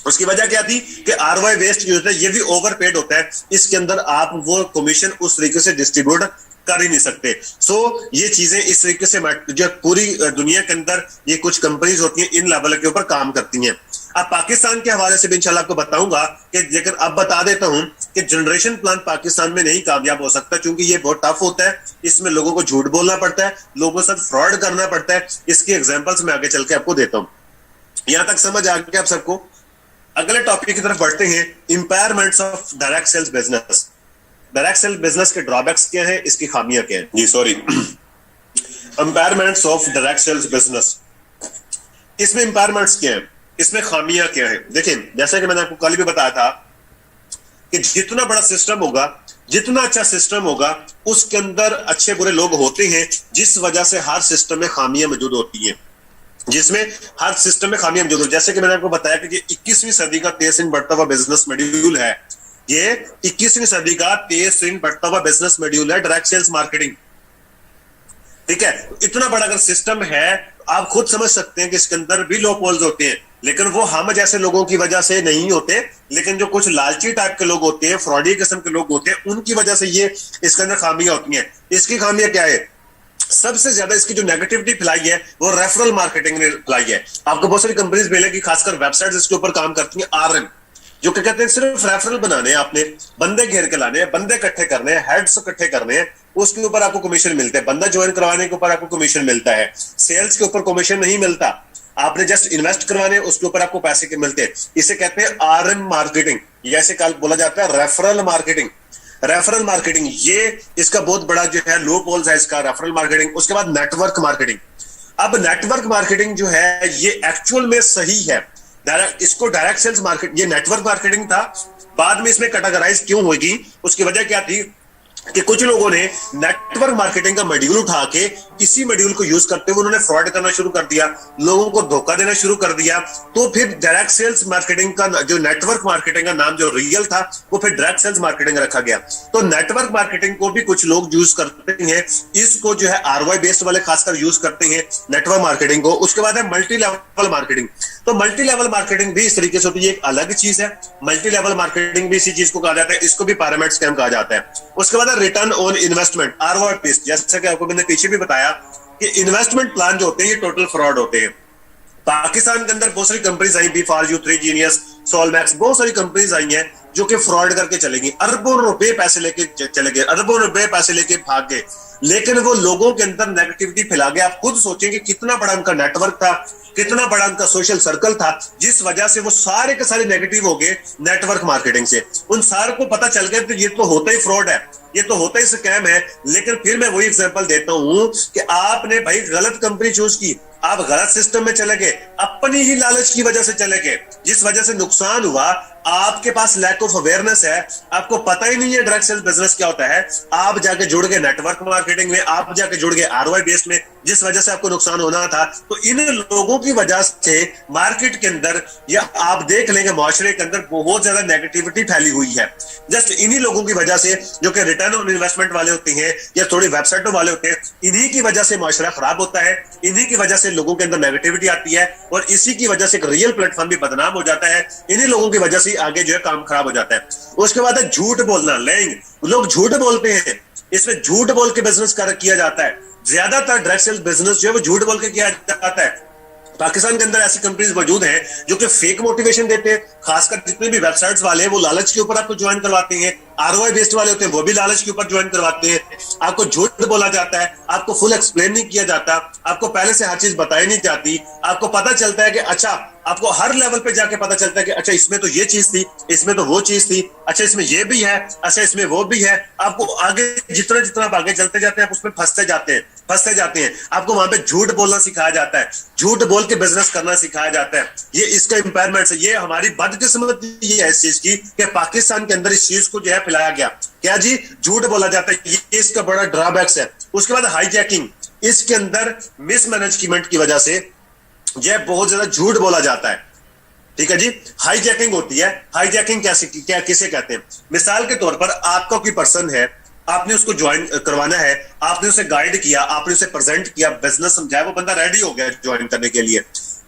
उसकी वजह क्या थी कि ROI वेस्ट जो होता है ये भी ओवरपेड होता है। इसके अंदर आप वो कमीशन उस तरीके से डिस्ट्रीब्यूट कर ही नहीं सकते। सो ये चीजें इस तरीके से जो पूरी दुनिया के अंदर ये कुछ कंपनीज होती हैं इन लेवल के ऊपर काम करती हैं। अब पाकिस्तान के हवाले से भी इंशाल्लाह आपको बताऊंगा कि, लेकिन अब बता देता हूं कि जनरेशन प्लान पाकिस्तान में नहीं कामयाब हो सकता क्योंकि ये बहुत टफ होता है। इसमें लोगों को झूठ बोलना पड़ता है, लोगों के साथ फ्रॉड करना पड़ता है। इसकी एग्जाम्पल्स मैं आगे चल के आपको देता हूं। यहां तक समझ आ गया आप सबको? अगले टॉपिक की तरफ बढ़ते हैं, impairments of direct sales business. Direct sale business के ड्रॉबैक्स क्या है, इसकी खामियां क्या है? जी sorry, impairments of direct sales business. इसमें इंपायरमेंट्स क्या है, इसमें खामियां क्या है? देखिए, जैसा कि मैंने आपको कल भी बताया था कि जितना बड़ा सिस्टम होगा, जितना अच्छा सिस्टम होगा, उसके अंदर अच्छे बुरे लोग होते हैं, जिस वजह से हर सिस्टम में खामियां मौजूद होती हैं, जिसमें हर सिस्टम में खामियां मौजूद। जैसे कि मैंने आपको बताया कि 21वीं सदी का तेज दिन बढ़ता हुआ बिजनेस मॉड्यूल है। ये 21वीं सदी का तेज दिन बढ़ता हुआ बिजनेस मॉड्यूल है डायरेक्ट सेल्स मार्केटिंग। ठीक है, इतना बड़ा अगर सिस्टम है आप खुद समझ सकते हैं कि इसके अंदर भी लो पोल्स होते हैं, लेकिन वो हम जैसे लोगों की वजह से नहीं होते, लेकिन जो कुछ लालची टाइप के लोग होते हैं, फ्रॉडी किस्म के लोग होते हैं, उनकी वजह से ये इसके अंदर खामियां होती हैं। इसकी खामियां क्या है? सबसे ज्यादा इसकी जो नेगेटिविटी फैलाई है वो रेफरल मार्केटिंग ने फैलाई है। आपको बहुत सारी कंपनीज मिलेगी, खासकर वेबसाइट्स इसके ऊपर काम करती हैं, RM, जो क्या कहते हैं सिर्फ रेफरल बनाने हैं, आपने बंदे घेर के लाने हैं, बंदे इकट्ठे करने हैं, हेड्स इकट्ठे करने हैं, उसके ऊपर आपको कमीशन मिलता है। बंदा ज्वाइन करवाने के ऊपर आपको कमीशन मिलता है, सेल्स के ऊपर कमीशन नहीं मिलता। आपने जस्ट इन्वेस्ट करवाने, उसके ऊपर आपको पैसे के मिलते हैं। इसे कहते हैं आरएम मार्केटिंग, जैसे कल बोला जाता है रेफरल मार्केटिंग। रेफरल मार्केटिंग ये इसका बहुत बड़ा जो है लो पोल्स है इसका, रेफरल मार्केटिंग। उसके बाद नेटवर्क मार्केटिंग। अब नेटवर्क मार्केटिंग जो है ये एक्चुअल में सही है, इसको डायरेक्ट सेल्स मार्केट, ये नेटवर्क मार्केटिंग था, बाद में इसमें कैटेगराइज क्यों होगी, उसकी वजह क्या थी कि कुछ लोगों ने नेटवर्क मार्केटिंग का मॉड्यूल उठा के इसी मॉड्यूल को यूज करते हुए उन्होंने फ्रॉड करना शुरू कर दिया, लोगों को धोखा देना शुरू कर दिया। तो फिर डायरेक्ट सेल्स मार्केटिंग का जो नेटवर्क मार्केटिंग का नाम जो रियल था वो फिर डायरेक्ट सेल्स मार्केटिंग रखा गया। तो नेटवर्क मार्केटिंग को भी कुछ लोग यूज करते हैं, इसको जो है आरओआई बेस्ड वाले खासकर यूज करते हैं नेटवर्क मार्केटिंग को। उसके बाद है मल्टी लेवल मार्केटिंग। तो मल्टी लेवल मार्केटिंग भी इस तरीके से होती है, एक अलग चीज है। मल्टी लेवल मार्केटिंग भी इसी चीज को कहा जाता है, इसको भी पिरामिड स्कैम कहा जाता है। उसके बाद return on investment, ROI based, जैसा कि आपको मैंने पीछे भी बताया कि इन्वेस्टमेंट प्लान जो होते हैं ये टोटल फ्रॉड होते हैं। पाकिस्तान के अंदर बहुत सारी कंपनीज आई, बी4यू, 3Genius, सोलमैक्स, बहुत सारी कंपनीज आई हैं जो कि फ्रॉड करके चलेगी, अरबों रुपए पैसे लेके चले गए, अरबों रुपए पैसे लेके भाग गए, लेकिन वो लोगों के अंदर नेगेटिविटी फैला गया। आप खुद सोचें कि कितना बड़ा उनका नेटवर्क था, कितना बड़ा उनका सोशल सर्कल था, जिस वजह से वो सारे के सारे नेगेटिव हो गए नेटवर्क मार्केटिंग से। उन सारे को पता चल गया तो ये तो होता ही फ्रॉड है, ये तो होता ही स्कैम है। लेकिन फिर मैं वही एग्जांपल देता हूं कि आपने भाई गलत कंपनी चूज की, आप गलत सिस्टम में चले गए, अपनी ही लालच की वजह से चले गए, जिस वजह से नुकसान हुआ। आपके पास लैक ऑफ अवेयरनेस है, आपको पता ही नहीं है डायरेक्ट सेल्स बिजनेस क्या होता है। आप जाके जुड़ गए नेटवर्क मार्केटिंग में, आप जाके जुड़ गए आरओआई बेस्ड में, जिस वजह से आपको नुकसान होना था। तो इन लोगों की वजह से मार्केट के अंदर या आप देख लेंगे मुआशरे के अंदर बहुत ज्यादा नेगेटिविटी फैली हुई है, जस्ट इन्हीं लोगों की वजह से, जो कि रिटर्न ऑन इन्वेस्टमेंट वाले होते हैं या थोड़ी वेबसाइटों वाले होते हैं। इन्हीं की वजह से मुआशरा खराब होता है, इन्हीं की वजह से लोगों के अंदर नेगेटिविटी आती है, और इसी की वजह से एक रियल प्लेटफॉर्म भी बदनाम हो जाता है। इन्हीं लोगों की वजह से आगे जो है काम खराब हो जाता है। उसके बाद है झूठ बोलना, लेंग, लोग झूठ बोलते हैं, इसमें झूठ बोल के बिजनेस किया जाता है। ज्यादातर डायरेक्ट सेल्स बिजनेस जो है वो झूठ बोल के किया जाता है। पाकिस्तान के अंदर ऐसी कंपनीज मौजूद हैं जो कि फेक मोटिवेशन देते हैं, खासकर जितने भी वेबसाइट्स वाले हैं वो लालच के ऊपर आपको ज्वाइन करवाते हैं। आरओआई बेस्ड वाले होते हैं वो भी लालच के ऊपर ज्वाइन करवाते हैं। आपको झूठ बोला जाता है, आपको फुल एक्सप्लेन नहीं किया जाता, आपको पहले से हर चीज बताई नहीं जाती। आपको पता चलता है कि अच्छा, आपको हर लेवल पे जाके पता चलता है कि अच्छा इसमें तो ये चीज थी, इसमें तो वो चीज थी, अच्छा इसमें ये भी है, अच्छा इसमें वो भी है। आपको आगे जितना जितना आप आगे चलते जाते हैं आप उसमें फंसते जाते हैं। आपको वहां पे झूठ बोलना सिखाया जाता है, झूठ बोल के बिजनेस करना सिखाया जाता है। ये इसका इंपायरमेंट है, ये हमारी बदकिस्मती है इस चीज की कि पाकिस्तान के अंदर इस चीज को जो है फैलाया गया। क्या जी, झूठ बोला जाता है, ये इसका बड़ा ड्रॉबैक्स है। उसके बाद हाईजैकिंग, इसके अंदर मिसमैनेजमेंट की वजह से यह बहुत ज्यादा झूठ बोला जाता है। ठीक है जी, हाईजैकिंग होती है। हाईजैकिंग क्या किसे कहते हैं? मिसाल के तौर पर आपका कोई पर्सन है, आपने उसको ज्वाइन करवाना है, आपने उसे गाइड किया, आपने उसे प्रेजेंट किया, बिजनेस समझाया, वो बंदा रेडी हो गया ज्वाइन करने के लिए,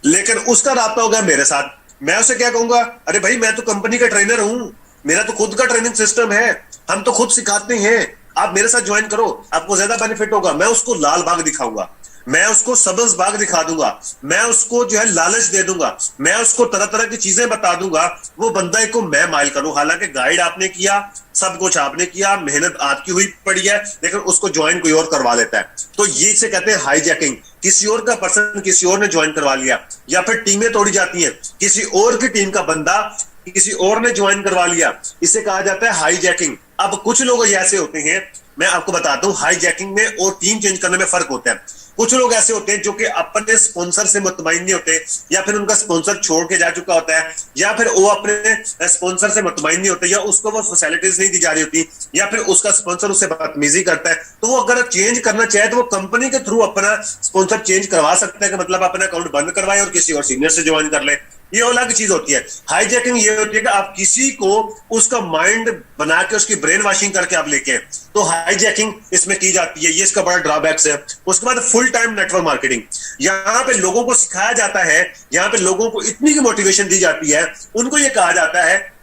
लेकिन उसका राब्ता हो गया मेरे साथ। मैं उसे क्या कहूंगा, अरे भाई मैं तो कंपनी का ट्रेनर हूं, मेरा तो खुद का ट्रेनिंग सिस्टम है, हम तो खुद सिखाते हैं, आप मेरे साथ ज्वाइन करो, आपको ज्यादा बेनिफिट होगा। मैं उसको लाल बाग दिखाऊंगा, मैं उसको सब्ज बाग दिखा दूंगा, मैं उसको जो है लालच दे दूंगा, मैं उसको तरह तरह की चीजें बता दूंगा। वो बंदा को मैं माइल करूं, हालांकि गाइड आपने किया, सब कुछ आपने किया, मेहनत आपकी हुई पड़ी है, लेकिन उसको ज्वाइन कोई और करवा लेता है। तो ये से कहते हैं हाईजैकिंग। किसी और का पर्सन किसी और ने ज्वाइन करवा लिया, या फिर टीमें तोड़ी जाती हैं, किसी और की टीम का बंदा किसी और ने ज्वाइन करवा लिया, इसे कहा जाता है हाईजैकिंग। अब कुछ लोग ऐसे होते हैं, मैं आपको बताता हूं, हाईजैकिंग में और टीम चेंज करने में फर्क होता है। कुछ लोग ऐसे होते हैं जो कि अपने स्पॉन्सर से मुतमईन नहीं होते, या फिर उनका स्पॉन्सर छोड़ के जा चुका होता है, या फिर वो अपने स्पॉन्सर से मुतमईन नहीं होते, या उसको वो फैसिलिटीज नहीं दी जा रही होती, या फिर उसका स्पॉन्सर उससे बदतमीजी करता है। तो वो अगर चेंज करना चाहे तो वो कंपनी के थ्रू अपना स्पॉन्सर चेंज करवा सकता है, कि मतलब अपना अकाउंट बंद करवाए और किसी और सीनियर से ज्वाइन कर ले। ये अलग चीज होती है। हाईजैकिंग ये होती है कि आप किसी को उसका माइंड बना के उसकी ब्रेन वॉशिंग करके आप लेके, तो हाईजैकिंग इसमें की जाती है, ये इसका बड़ा ड्रॉबैक्स है। उसके बाद फुल टाइम नेटवर्क मार्केटिंग, यहाँ पे लोगों को सिखाया जाता है, यहाँ पे लोगों को इतनी की मोटिवेशन दी जाती है, उनको ये कहा जाता है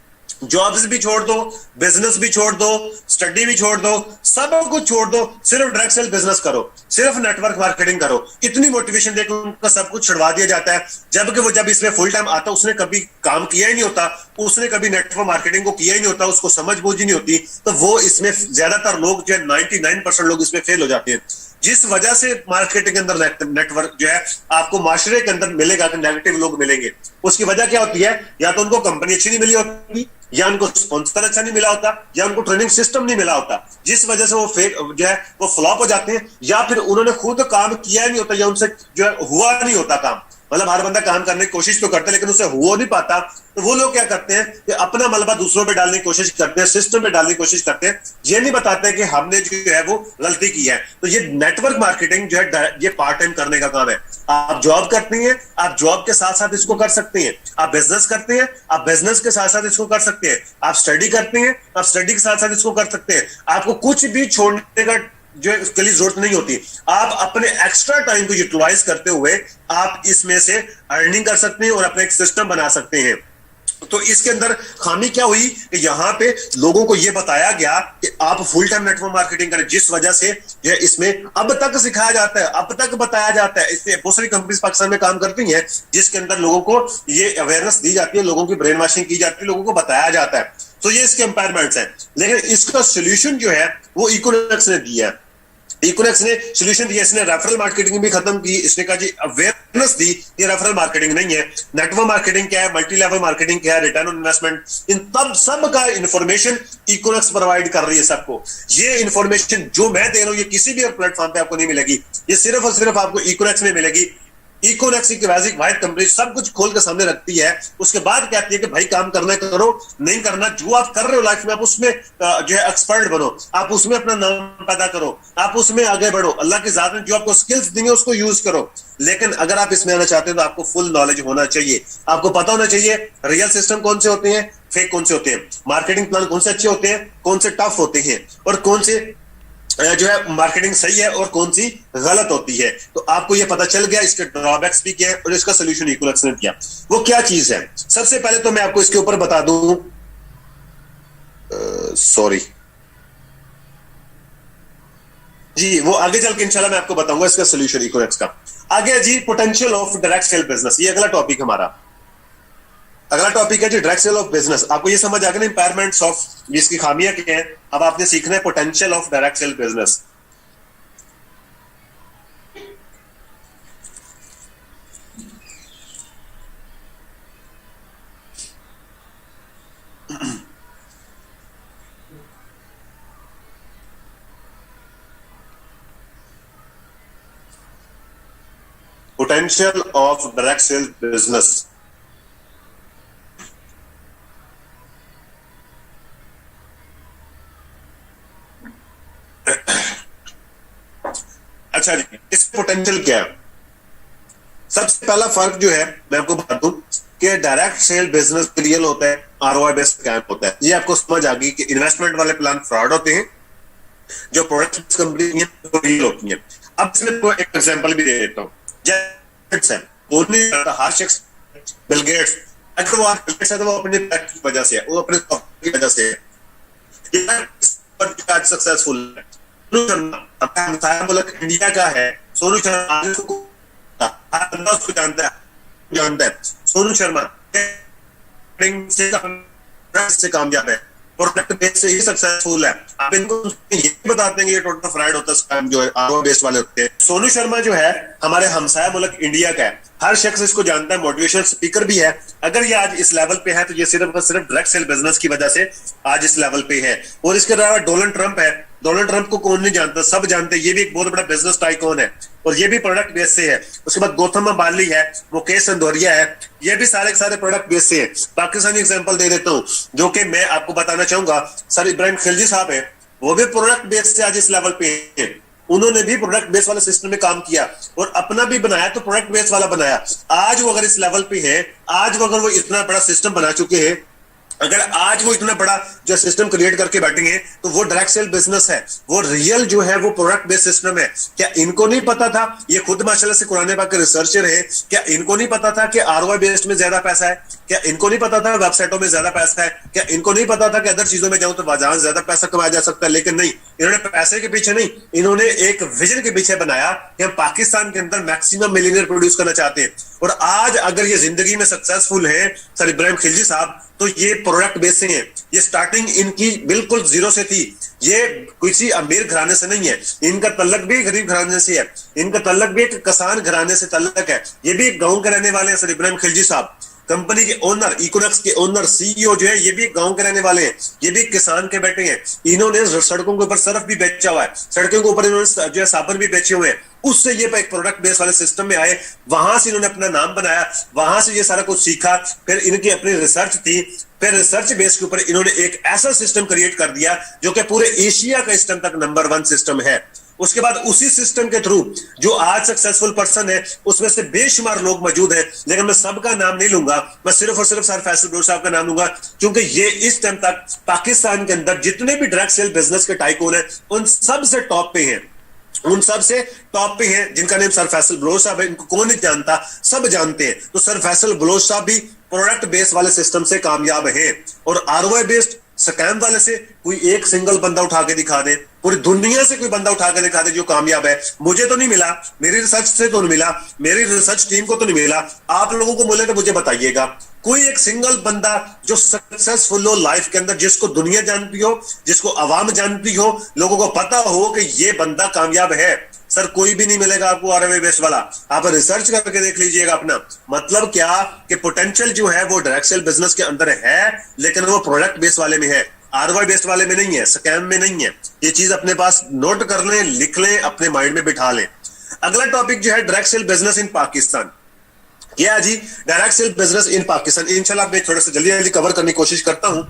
जॉब्स भी छोड़ दो, बिजनेस भी छोड़ दो, स्टडी भी छोड़ दो, सब कुछ छोड़ दो, सिर्फ डायरेक्ट सेल बिजनेस करो, सिर्फ नेटवर्क मार्केटिंग करो। इतनी मोटिवेशन देकर उनका सब कुछ छुड़वा दिया जाता है, जबकि वो जब इसमें फुल टाइम आता उसने कभी काम किया ही नहीं होता, उसने कभी नेटवर्क मार्केटिंग को किया ही नहीं होता, उसको समझ बूझ ही नहीं होती। तो वो इसमें ज्यादातर लोग जो है 99% लोग इसमें फेल हो जाते हैं। जिस वजह से मार्केटिंग के अंदर नेटवर्क जो है आपको माशरे के अंदर मिलेगा कि नेगेटिव लोग मिलेंगे। उसकी वजह क्या होती है, या तो उनको कंपनी अच्छी नहीं मिली होती, या उनको स्पॉन्सर अच्छा नहीं मिला होता, या उनको ट्रेनिंग सिस्टम नहीं मिला होता, जिस वजह से वो फेक जो है वो फ्लॉप हो जाते हैं, या फिर उन्होंने खुद काम किया नहीं होता, या उनसे जो है हुआ नहीं होता काम। मतलब हर बंदा काम करने की कोशिश तो करता है लेकिन उससे हो नहीं पाता, तो वो लोग क्या करते हैं कि अपना मलबा दूसरों पे डालने की कोशिश करते हैं, सिस्टम पे डालने की कोशिश करते हैं, ये नहीं बताते कि हमने जो है वो गलती की है। तो ये नेटवर्क मार्केटिंग जो है ये पार्ट टाइम करने का काम है। आप जॉब करती हैं, आप जॉब के साथ साथ इसको कर सकते हैं। आप बिजनेस करते हैं, आप बिजनेस के साथ साथ इसको कर सकते हैं। आप स्टडी करते हैं, आप स्टडी के साथ साथ इसको कर सकते हैं। आपको कुछ भी छोड़ने का जो है उसके लिए जरूरत नहीं होती। आप अपने एक्स्ट्रा टाइम को यूटिलाइज करते हुए आप इसमें से अर्निंग कर सकते हैं और अपना एक सिस्टम बना सकते हैं। तो इसके अंदर खामी क्या हुई कि यहां पे लोगों को यह बताया गया कि आप फुल टाइम नेटवर्क मार्केटिंग करें, जिस वजह से ये इसमें अब तक सिखाया जाता है, अब तक बताया जाता है। इसमें बहुत सारी कंपनीज पाकिस्तान में काम करती हैं जिसके अंदर लोगों को ये अवेयरनेस दी जाती है, लोगों की ब्रेन वॉशिंग की जाती है, लोगों को बताया जाता है। तो ये इसके एम्पावरमेंट्स हैं, लेकिन इसका सोल्यूशन जो है वो इकोनॉमिक्स ने दिया है। इकोनॉमिक्स ने सोल्यूशन दिया, इसने रेफरल मार्केटिंग भी खत्म की। इसने कहा जी अवेयरनेस दी, ये रेफरल मार्केटिंग नहीं है। नेटवर्क मार्केटिंग क्या है, मल्टी लेवल मार्केटिंग क्या है, रिटर्न ऑन इन्वेस्टमेंट, इन तब सब का इंफॉर्मेशन इकोनॉमिक्स प्रोवाइड कर रही है सबको। ये इंफॉर्मेशन जो मैं दे रहा हूं ये किसी भी और प्लेटफॉर्म पे आपको नहीं मिलेगी, ये सिर्फ और सिर्फ आपको इकोनॉमिक्स में मिलेगी। इकोनॉमिक्स की बेसिक वाइड कंपनी सब कुछ खोल के सामने रखती है, उसके बाद कहती है कि भाई काम करना करो, नहीं करना जो आप कर रहे हो लाइफ में आप उसमें जो है एक्सपर्ट बनो, आप उसमें अपना नाम पैदा करो, आप उसमें आगे बढ़ो, अल्लाह की जात ने जो आपको स्किल्स देंगे उसको यूज करो। लेकिन अगर आप इसमें आना चाहते हो तो आपको फुल नॉलेज होना चाहिए, आपको पता होना चाहिए रियल सिस्टम कौन से होते हैं, फेक कौन से होते हैं, मार्केटिंग प्लान कौन से अच्छे होते हैं, कौन से टफ होते हैं, और कौन से जो है मार्केटिंग सही है और कौन सी गलत होती है। तो आपको ये पता चल गया, इसके ड्रॉबैक्स भी क्या है और इसका सोल्यूशन इकोनॉमिक्स ने दिया। वो क्या चीज है, सबसे पहले तो मैं आपको इसके ऊपर बता दूं, सॉरी जी, वो आगे चल के इंशाल्लाह मैं आपको बताऊंगा इसका सोल्यूशन इकोनॉमिक्स का। आगे जी potential of direct sale business, ये अगला टॉपिक हमारा। अगला टॉपिक है जी डायरेक्ट सेल ऑफ बिजनेस। आपको ये समझ आ गया ना इम्पायरमेंट्स ऑफ, इसकी खामियां क्या है। अब आपने सीखना है potential of direct sale business. Potential of direct sale business. अच्छा जी, इस पोटेंशियल क्या है। सबसे पहला फर्क जो है मैं आपको बता दूं कि डायरेक्ट सेल बिजनेस रियल होता है, आरओआई बेस्ड स्कैम होता है। ये आपको समझ आ गई कि इन्वेस्टमेंट वाले प्लान फ्रॉड होते हैं, जो प्रोडक्ट कंपनी है वो रियल होती है। अब इसमें एक एग्जांपल भी दे देता हूं। हर शख्स बिल गेट्स, अगर वो बिल है तो वो अपने की वजह से है, वो अपने की वजह से है सक्सेसफुल है। सोनू शर्मा मुल्क इंडिया का है, सोनू शर्मा उसको जानता है। सोनू शर्मा से कामयाब है, प्रोडक्ट बेस से ही सक्सेसफुल है। आप इनको ये बताते हैं ये टोटल फ्रॉड होता है जो है आरओ बेस्ड वाले होते हैं। सोनू शर्मा जो है हमारे हमसाया मुल्क इंडिया का है, हर शख्स इसको जानता है, मोटिवेशनल स्पीकर भी है। अगर ये आज इस लेवल पे है तो ये सिर्फ और सिर्फ डायरेक्ट सेल बिजनेस की वजह से आज इस लेवल पे है। और इसके अलावा डोनाल्ड ट्रंप है, डोनाल्ड ट्रंप को कौन नहीं जानता, सब जानते हैं, ये भी एक बहुत बड़ा बिजनेस टाइकून है और ये भी प्रोडक्ट बेस से है। उसके बाद गौतम अम्बानी है, मुकेश संदोरिया है, ये भी सारे के सारे प्रोडक्ट बेस से है। पाकिस्तानी एग्जांपल दे देता हूं जो कि मैं आपको बताना चाहूंगा, सर इब्राहिम खिलजी साहब है, वो भी प्रोडक्ट बेस से आज इस लेवल पे है। उन्होंने भी प्रोडक्ट बेस वाले सिस्टम में काम किया और अपना भी बनाया तो प्रोडक्ट बेस वाला बनाया। आज वो अगर इस लेवल पे है, आज वो अगर वो इतना बड़ा सिस्टम बना चुके हैं, अगर आज वो इतना बड़ा जो सिस्टम क्रिएट करके बैठेंगे तो वो डायरेक्ट सेल बिजनेस है, वो रियल जो है वो प्रोडक्ट बेस्ड सिस्टम है। क्या इनको नहीं पता था, ये खुद माशाल्लाह से कुरान पाक के रिसर्चर है, क्या इनको नहीं पता था कि आरओआई बेस्ड में ज्यादा पैसा है, क्या इनको नहीं पता था वेबसाइटों में ज्यादा पैसा है, क्या इनको नहीं पता था कि अदर चीजों में जाऊं तो बाजार ज्यादा पैसा कमाया जा सकता है। लेकिन नहीं, इन्होंने पैसे के पीछे नहीं, इन्होंने एक विजन के पीछे बनाया कि हम पाकिस्तान के अंदर मैक्सिमम मिलियनियर प्रोड्यूस करना चाहते हैं। और आज अगर ये जिंदगी में सक्सेसफुल है सर इब्राहिम खिलजी साहब, तो ये प्रोडक्ट बेस से है। ये स्टार्टिंग इनकी बिल्कुल जीरो से थी। ये किसी अमीर घराने से नहीं है, इनका तल्लक भी गरीब घराने से है, इनका तल्लक भी एक किसान घराने से तल्लक है। ये भी एक गांव के रहने वाले हैं सर इब्राहिम खिलजी साहब, कंपनी के ओनर, इकोनॉक्स के ओनर, सीईओ जो है ये भी गांव के रहने वाले हैं, ये भी किसान के बेटे हैं। इन्होंने सड़कों के ऊपर सर्फ भी बेचा हुआ है, सड़कों के ऊपर इन्होंने जो है साबुन भी बेचे हुए हैं। उससे ये एक प्रोडक्ट बेस वाले सिस्टम में आए, वहां से इन्होंने अपना नाम बनाया, वहां से ये सारा कुछ सीखा, फिर इनकी अपनी रिसर्च थी, फिर रिसर्च बेस के ऊपर इन्होंने एक ऐसा सिस्टम क्रिएट कर दिया जो कि पूरे एशिया का इस टाइम तक नंबर 1 सिस्टम है। उसके बाद उसी सिस्टम के थ्रू जो आज सक्सेसफुल पर्सन है उसमें से बेशुमार लोग मौजूद हैं, लेकिन मैं सबका नाम नहीं लूंगा, मैं सिर्फ और सिर्फ सर फैसल ब्रो साहब का नाम लूंगा, क्योंकि ये इस टाइम तक पाकिस्तान के अंदर जितने भी डायरेक्ट सेल बिजनेस के टाइकून हैं उन सब से टॉप पे हैं, उन सब से टॉप पे हैं, जिनका नेम सर फैसल बलोच साहब है। इनको कौन नहीं जानता, सब जानते हैं। तो सर फैसल बलोच साहब भी प्रोडक्ट बेस वाले सिस्टम से कामयाब हैं, और आरओआई बेस्ड स्कैम वाले से कोई एक सिंगल बंदा उठा के दिखा दे, पूरी दुनिया से कोई बंदा उठा के दिखा दे जो कामयाब है। मुझे तो नहीं मिला, मेरी रिसर्च से तो नहीं मिला, मेरी रिसर्च टीम को तो नहीं मिला, आप लोगों को मिले तो मुझे बताइएगा कोई एक सिंगल बंदा जो सक्सेसफुल हो लाइफ के अंदर, जिसको दुनिया जानती हो, जिसको आवाम जानती हो, लोगों को पता हो कि ये बंदा कामयाब है। सर कोई भी नहीं मिलेगा आपको आरओआई बेस वाला, आप रिसर्च करके देख लीजिएगा अपना। मतलब क्या कि पोटेंशियल जो है वो डायरेक्ट सेल बिजनेस के अंदर है, लेकिन वो प्रोडक्ट बेस वाले में है, आरओआई बेस्ड वाले में नहीं है, स्कैम में नहीं है। ये चीज अपने पास नोट कर लें, लिख लें, अपने माइंड में बिठा लें। अगला टॉपिक जो है direct sale business in Pakistan. क्या जी, direct sale business in Pakistan, इंशाल्लाह मैं थोड़ा सा जल्दी जल्दी कवर करने की कोशिश करता हूं।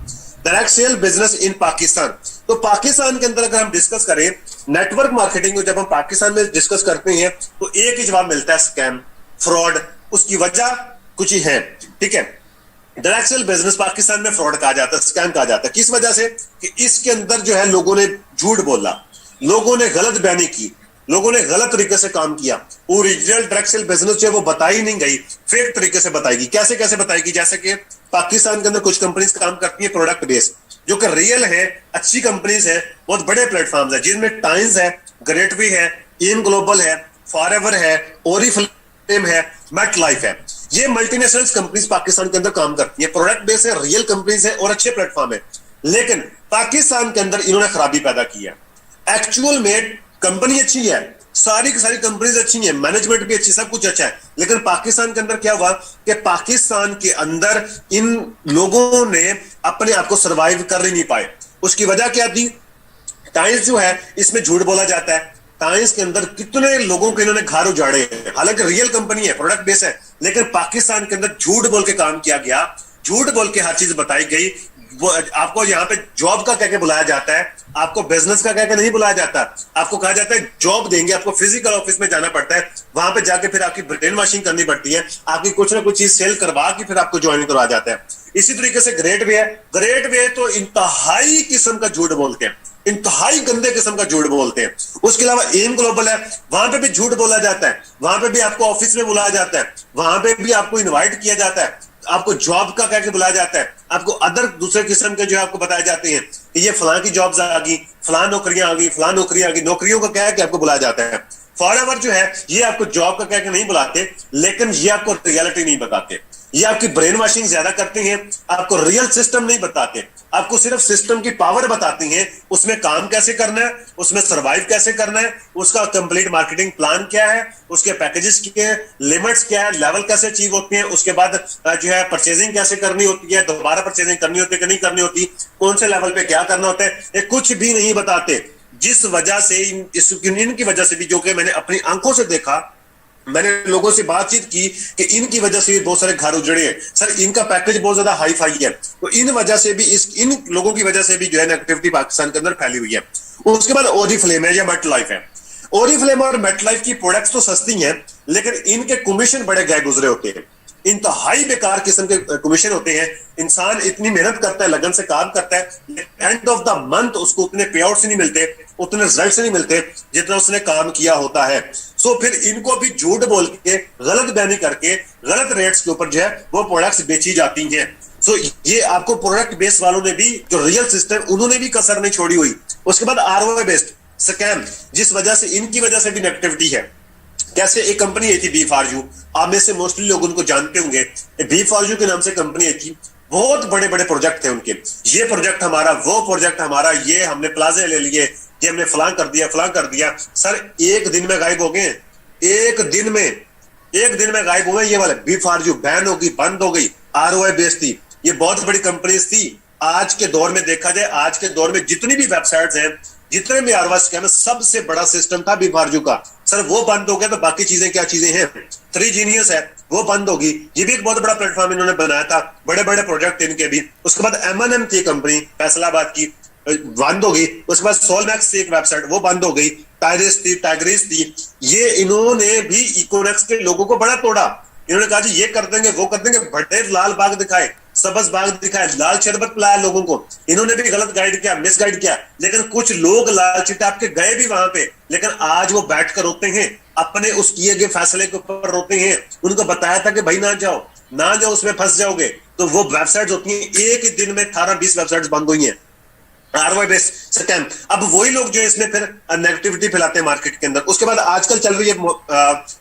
Direct sale business in Pakistan, तो पाकिस्तान के अंदर अगर हम डिस्कस करें नेटवर्क मार्केटिंग को, जब हम पाकिस्तान में डिस्कस करते हैं तो एक ही जवाब मिलता है, स्कैम, फ्रॉड। उसकी वजह कुछ ही है, ठीक है। डायरेक्ट सेल बिजनेस पाकिस्तान में फ्रॉड कहा जाता है, स्कैम कहा जाता है। किस वजह से कि इसके अंदर जो है लोगों ने झूठ बोला, लोगों ने गलत बयानी की, लोगों ने गलत तरीके से काम किया। ओरिजिनल डायरेक्ट सेल बिजनेस जो है वो बताई नहीं गई, फेक तरीके से बताएगी। कैसे कैसे बताएगी? जैसे कि पाकिस्तान के अंदर कुछ कंपनीज काम करती है प्रोडक्ट बेस्ड, जो कि रियल है, अच्छी कंपनीज है, बहुत बड़े प्लेटफॉर्म्स है, जिनमें टाइम्स है, ग्रेटवे है, इन ग्लोबल है, फॉरएवर है, ओरिफ्लेम है, मेट लाइफ है। ये मल्टीनेशनल कंपनीज पाकिस्तान के अंदर काम करती है, प्रोडक्ट बेस्ड है, रियल कंपनीज है और अच्छे प्लेटफॉर्म है। लेकिन पाकिस्तान के अंदर इन्होंने खराबी पैदा की है। एक्चुअल में कंपनी अच्छी है, सारी की सारी कंपनीज अच्छी हैं, मैनेजमेंट भी अच्छी, सब कुछ अच्छा है, लेकिन पाकिस्तान के अंदर क्या हुआ कि पाकिस्तान के अंदर इन लोगों ने अपने आप को सरवाइव कर ही नहीं पाए। उसकी वजह क्या थी? टाइम्स जो है इसमें झूठ बोला जाता है। टाइम्स के अंदर कितने लोगों के इन्होंने घर उजाड़े हैं, हालांकि रियल कंपनी है, प्रोडक्ट बेस है, लेकिन पाकिस्तान के अंदर झूठ बोल के काम किया गया, झूठ बोल के हर चीज बताई गई। वो आपको यहाँ पे जॉब का कह के बुलाया जाता है, आपको बिजनेस का कह के नहीं बुलाया जाता। आपको कहा जाता है जॉब देंगे, आपको फिजिकल ऑफिस में जाना पड़ता है, वहां पे जाके फिर आपकी ब्रेन वॉशिंग करनी पड़ती है, आपकी कुछ ना कुछ चीज सेल करवा के फिर आपको ज्वाइन करवा जाता है। इसी तरीके से ग्रेट वे है, ग्रेट वे तो इंतहाई किस्म का झूठ बोलते हैं, इंतहाई गंदे किस्म का झूठ बोलते हैं। उसके अलावा एम ग्लोबल है, वहां पे भी झूठ बोला जाता है, वहां पे भी आपको ऑफिस में बुलाया जाता है, वहां पे भी आपको इनवाइट किया जाता है, आपको जॉब का कह के बुलाया जाता है, आपको अदर दूसरे किस्म के जो है आपको बताए जाते हैं कि ये फलां की जॉब्स आ गई, फलां नौकरियां आ गई, फलां नौकरियां आ गई। नौकरियों का क्या है कि आपको बुलाया जाता है। फॉरएवर जो है ये आपको जॉब का कह के नहीं बुलाते, लेकिन ये आपको रियलिटी नहीं बताते, ये आपकी ब्रेन वॉशिंग ज्यादा करते हैं, आपको रियल सिस्टम नहीं बताते, आपको सिर्फ सिस्टम की पावर बताती हैं, उसमें काम कैसे करना है, उसमें सरवाइव कैसे करना है, उसका कंप्लीट मार्केटिंग प्लान क्या है, उसके पैकेजेस के लिमिट्स क्या है, लेवल कैसे अचीव होते हैं, उसके बाद जो है परचेजिंग कैसे करनी होती है, दोबारा परचेजिंग करनी होती है कि नहीं करनी होती, कौन से लेवल पे क्या करना होता है, ये कुछ भी नहीं बताते। जिस वजह से इनकी वजह से भी, जो कि मैंने अपनी आंखों से देखा, मैंने लोगों से बातचीत की कि इनकी वजह से बहुत सारे घर उजड़े हैं। सर इनका पैकेज बहुत ज्यादा हाई फाई है, तो इन वजह से भी इन लोगों की वजह से भी जो है नेगेटिविटी पाकिस्तान के अंदर फैली हुई है। उसके बाद ओरिफ्लेम है या मेट लाइफ है। ओरिफ्लेम और मेट लाइफ की प्रोडक्ट्स तो सस्ती हैं, लेकिन इनके कमीशन बड़े गए गुजरे होते हैं, इंतहाई बेकार किस्म के कमीशन होते हैं। इंसान इतनी मेहनत करता है, लगन से काम करता है, एंड ऑफ द मंथ उसको उतने पे आउट्स नहीं मिलते, उतने रिजल्ट्स नहीं मिलते जितना उसने काम किया होता है। सो फिर इनको भी झूठ बोल के, गलत बयानी करके, गलत रेट्स के ऊपर जो है वो प्रोडक्ट्स बेची जाती हैं। सो ये आपको प्रोडक्ट बेस्ड वालों ने भी, जो रियल सिस्टम, उन्होंने भी कसर नहीं छोड़ी हुई। उसके बाद आरओआई बेस्ड स्कैम, जिस वजह से इनकी वजह से भी नेगेटिविटी है। कैसे? एक कंपनी आई थी बी फॉर यू, आप में से मोस्टली लोग उनको जानते होंगे, बी फॉर यू के नाम से कंपनी आई थी। बहुत बड़े बड़े प्रोजेक्ट थे उनके, ये प्रोजेक्ट हमारा, वो प्रोजेक्ट हमारा, ये हमने प्लाजे ले लिए, ये हमने फलां कर दिया, फलां कर दिया। सर एक दिन में गायब हो गए, एक दिन में, एक दिन में गायब हुए। ये वाले बी4यू बैन होगी, बंद हो गई, आरओआई बेस्ड थी, ये बहुत बड़ी कंपनीज थी। आज के दौर में देखा जाए, आज के दौर में जितनी भी वेबसाइट्स हैं, जितने भी आरओआई स्कैम है, सबसे बड़ा सिस्टम था बी4यू का। सर वो बंद हो गया तो बाकी चीजें क्या चीजें हैं? 3Genius है, वो बंद होगी। ये भी एक बहुत बड़ा प्लेटफॉर्म इन्होंने बनाया था, बड़े बड़े प्रोजेक्ट इनके भी। उसके बाद M&M थी कंपनी फैसलाबाद की, बंद हो गई। उसके बाद सोलमैक्स थी एक वेबसाइट, वो बंद हो गई। टाइग्रिस थी। ये इन्होंने भी इकोनॉमिक्स के लोगों को बड़ा तोड़ा। इन्होंने कहा जी ये कर देंगे, वो कर देंगे, बड़े लाल बाग दिखाए, सबज बाग दिखाए, लाल शरबत पिलाया लोगों को। इन्होंने भी गलत गाइड किया, मिस गाइड किया। लेकिन कुछ लोग लालची टाइप के गए भी वहां पे, लेकिन आज वो बैठकर रोते हैं, अपने उस किए गए फैसले के ऊपर रोते हैं। उनको बताया था कि भाई ना जाओ, ना जाओ, उसमें फंस जाओगे। तो वो वेबसाइट्स होती हैं, एक ही दिन में 18-20 वेबसाइट्स बंद हुई हैं, आरओआई बेस्ड स्कैम। अब वही लोग जो इसमें फिर नेगेटिविटी फैलाते हैं मार्केट के अंदर। उसके बाद आजकल चल रही है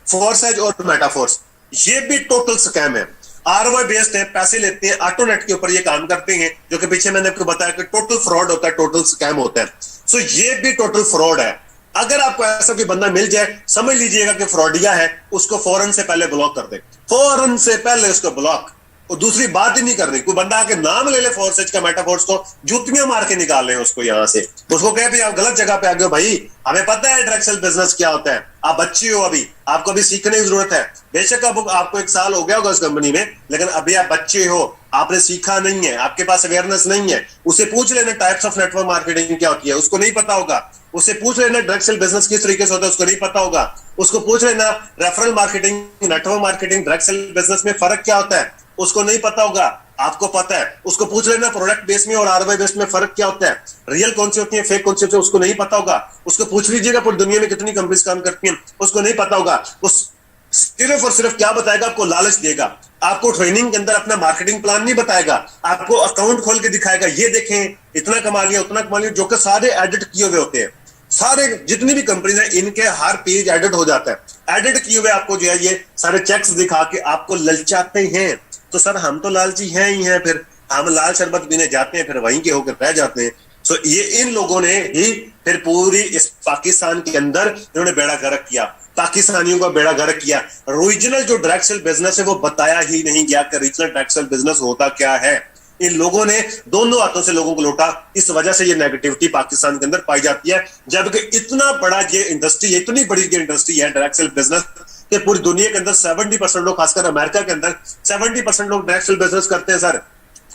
फोर्सेज और मेटाफोर्स, ये भी टोटल स्कैम है। आरओआई बेस्ड है, पैसे लेते हैं, ऑटोनेट के ऊपर ये काम करते हैं, जो कि पीछे मैंने आपको बताया कि टोटल फ्रॉड होता है, टोटल स्कैम होता है। सो ये भी टोटल फ्रॉड है। अगर आपको ऐसा कोई बंदा मिल जाए, समझ लीजिएगा कि फ्रॉडिया है, उसको फौरन से पहले ब्लॉक कर दे, फौरन से पहले उसको ब्लॉक। और दूसरी बात ही नहीं करनी, कोई बंदा आके नाम ले ले फोर्सेज का, मेटाफोर्स को, जूतियां मार के निकाल रहे हैं उसको यहां से। उसको कहे भाई आप गलत जगह पे आ गए, भाई हमें पता है डायरेक्ट सेल बिजनेस क्या होता है, आप बच्चे हो, अभी आपको अभी सीखने की जरूरत है। बेशक आपको 1 साल हो गया होगा इस कंपनी में, लेकिन अभी आप बच्चे हो, आपने सीखा नहीं है, आपके पास अवेयरनेस नहीं है। उसे पूछ लेना टाइप्स ऑफ नेटवर्क मार्केटिंग क्या होती है, उसको नहीं पता होगा। उससे पूछ लेना डायरेक्ट सेल बिजनेस किस तरीके से होता है, उसको नहीं पता होगा। उसको पूछ लेना referral marketing, network marketing, direct sale business में फर्क क्या होता है, उसको नहीं पता होगा। आपको पता है। उसको पूछ लेना प्रोडक्ट बेस में और आरओआई बेस में फर्क क्या होता है, रियल कौन सी होती है, फेक कौन सी होती है, उसको नहीं पता होगा। उसको पूछ लीजिएगा पूरी दुनिया में कितनी कंपनीज काम करती हैं, उसको नहीं पता होगा। उस सिर्फ और सिर्फ क्या बताएगा, आपको लालच देगा। आपको ट्रेनिंग के अंदर अपना मार्केटिंग प्लान नहीं बताएगा, आपको अकाउंट खोल के दिखाएगा, ये देखें इतना कमा लिया, उतना कमा लिया, जो कि सारे एडिट किए हुए होते हैं। सारे जितनी भी कंपनीज हैं इनके हर पेज एडिट हो जाता है। एडिट किए हुए आपको जो है ये सारे चेक्स दिखा के आपको ललचाते हैं। तो सर हम तो लालची हैं ही हैं, फिर हम लाल शरबत पीने जाते हैं, फिर वहीं के होकर रह जाते हैं। सो ये इन लोगों ने ही फिर पूरी इस पाकिस्तान के अंदर इन्होंने बेड़ा गर्क किया, पाकिस्तानियों का बेड़ा गर्क किया। रीजनल जो डायरेक्ट सेल बिजनेस है वो बताया ही नहीं गया कि रीजनल डायरेक्ट सेल बिजनेस होता क्या है। इन लोगों ने दोनों हाथों से लोगों को लूटा, इस वजह से ये नेगेटिविटी पाकिस्तान के अंदर पाई जाती है। जबकि इतना बड़ा ये इंडस्ट्री, इतनी बड़ी ये इंडस्ट्री है डायरेक्ट सेल बिजनेस कि पूरी दुनिया के अंदर 70% लोग, खासकर अमेरिका के अंदर 70% लोग डायरेक्ट सेल बिजनेस करते हैं सर।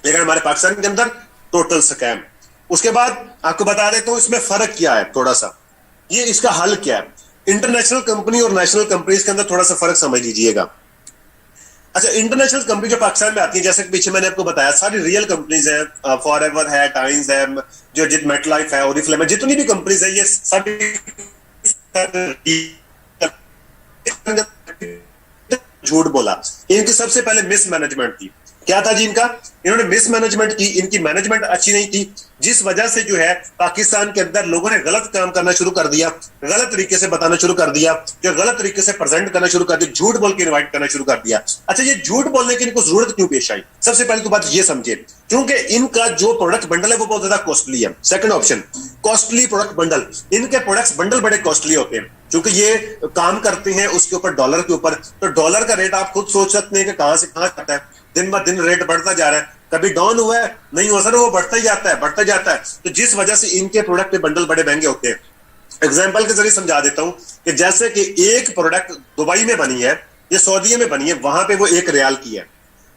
लेकिन हमारे पाकिस्तान के अंदर टोटल स्कैम। उसके बाद आपको बता देता हूं इसमें फर्क क्या है थोड़ा सा, ये इसका हल क्या है। इंटरनेशनल कंपनी और नेशनल कंपनीज के अंदर थोड़ा सा फर्क समझ लीजिएगा। अच्छा, इंटरनेशनल कंपनी जो पाकिस्तान में आती है, जैसे पीछे मैंने आपको बताया, सारी रियल कंपनीज है, फॉरएवर है, टाइम्स है, जो जित मेटलाइफ है, ओरिफ्लेम है, जितनी भी कंपनीज है ये सारी झूठ बोला। इनकी सबसे पहले मिसमैनेजमेंट थी। क्या था जी इनका, इन्होंने मिसमैनेजमेंट की, इनकी मैनेजमेंट अच्छी नहीं थी, जिस वजह से जो है पाकिस्तान के अंदर लोगों ने गलत काम करना शुरू कर दिया, गलत तरीके से बताना शुरू कर दिया, जो गलत तरीके से प्रेजेंट करना शुरू कर दिया, झूठ बोल के इनवाइट करना शुरू कर दिया। अच्छा, ये झूठ बोलने की इनको जरूरत क्यों पेश आई? सबसे पहले तो बात ये समझे, क्योंकि इनका जो प्रोडक्ट बंडल है वो बहुत ज्यादा कॉस्टली है। Second option, costly product bundle. इनके प्रोडक्ट्स बंडल बड़े कॉस्टली होते हैं, क्योंकि ये काम करते हैं उसके ऊपर डॉलर के ऊपर। तो डॉलर का रेट आप खुद सोच सकते हैं कि कहां से कहां जाता है, दिन ब दिन रेट बढ़ता जा रहा है, कभी डाउन हुआ है नहीं हुआ सर, वो बढ़ता ही जाता है, बढ़ता जाता है। तो जिस वजह से इनके प्रोडक्ट के बंडल बड़े महंगे होते हैं। एग्जांपल के जरिए समझा देता हूं कि जैसे कि एक प्रोडक्ट दुबई में बनी है, ये सऊदी में बनी है, वहां पे वो 1 रियाल की है।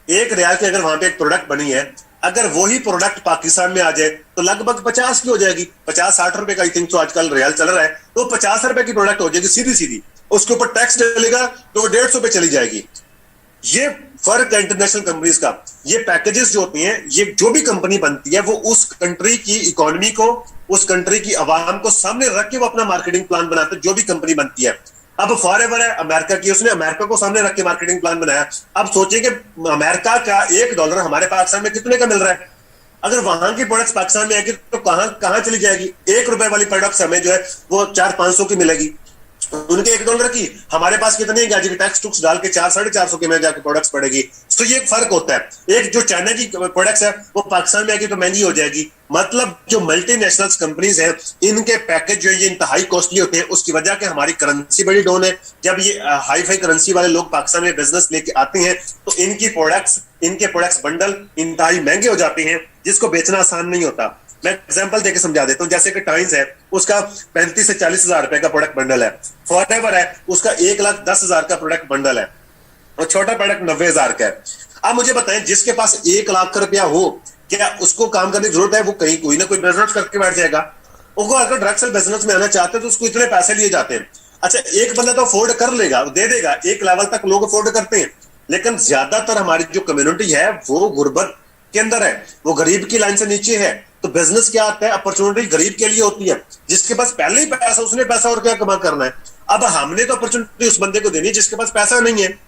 1 रियाल की अगर वहां पे एक प्रोडक्ट बनी है, अगर वही प्रोडक्ट पाकिस्तान में आ जाए तो लगभग 50 की हो जाएगी, 50-60 रुपए का आई थिंक तो आजकल रियाल चल रहा है, तो 50 रुपए की प्रोडक्ट हो जाएगी सीधी सीधी। उसके ऊपर टैक्स डलेगा तो वो 150 पे चली जाएगी। ये फर्क है इंटरनेशनल कंपनीज का। ये पैकेजेस जो होती हैं, ये जो भी कंपनी बनती है वो उस कंट्री की इकोनॉमी को, उस कंट्री की आवाम को सामने रख के वो अपना मार्केटिंग प्लान बनाते हैं। जो भी कंपनी बनती है, अब फॉरएवर है अमेरिका की, उसने अमेरिका को सामने रख के मार्केटिंग प्लान बनाया। अब सोचिए कि अमेरिका का $1 हमारे पाकिस्तान में कितने का मिल रहा है। अगर वहां की प्रोडक्ट्स पाकिस्तान में आएगी तो कहां चली जाएगी। ₹1 वाली प्रोडक्ट्स हमें जो है वो 400-500 की मिलेगी। उनके $1 की, हमारे पास कितने की टैक्स टुक्स डाल के 400-450 के में जाके प्रोडक्ट्स पड़ेगी। तो ये फर्क होता है। एक जो चाइना की प्रोडक्ट्स है वो पाकिस्तान में आएगी तो महंगी हो जाएगी। मतलब जो मल्टीनेशनल कंपनीज हैं इनके पैकेज जो ये इंतहाई कॉस्टली होते हैं, उसकी वजह के हमारी करेंसी बड़ी डाउन है। जब ये हाई फाई करेंसी वाले लोग पाकिस्तान में बिजनेस लेके आते हैं तो इनके प्रोडक्ट्स बंडल इंतहाई महंगे हो जाते हैं, जिसको बेचना आसान नहीं होता। मैं एग्जांपल देके समझा देता हूं। जैसे कि टाइम्स है, उसका 35 से 40 हजार रुपए का प्रोडक्ट बंडल है। फॉरएवर है, उसका 1,10,000 का प्रोडक्ट बंडल है, और छोटा प्रोडक्ट 90,000 का है। अब मुझे बताएं, जिसके पास 1 लाख रुपया हो, क्या उसको काम करने की जरूरत है? वो कहीं कोई ना कोई बिजनेस करके बैठ जाएगा। वो अगर ड्रग सेल बिजनेस में आना चाहते हैं तो उसको इतने पैसे लिए जाते हैं। अच्छा, एक बंदा तो अफोर्ड कर लेगा, दे देगा, एक लेवल तक लोग अफोर्ड करते हैं, लेकिन ज्यादातर हमारी जो कम्युनिटी है वो गुर्बत के अंदर है, वो गरीब की लाइन से नीचे है। तो बिजनेस क्या आता है? अपॉर्चुनिटी गरीब के लिए होती है। जिसके पास पहले ही पैसा, उसने पैसा और क्या कमा करना है। अब हमने तो अपॉर्चुनिटी उस बंदे को देनी है जिसके पास पैसा नहीं है।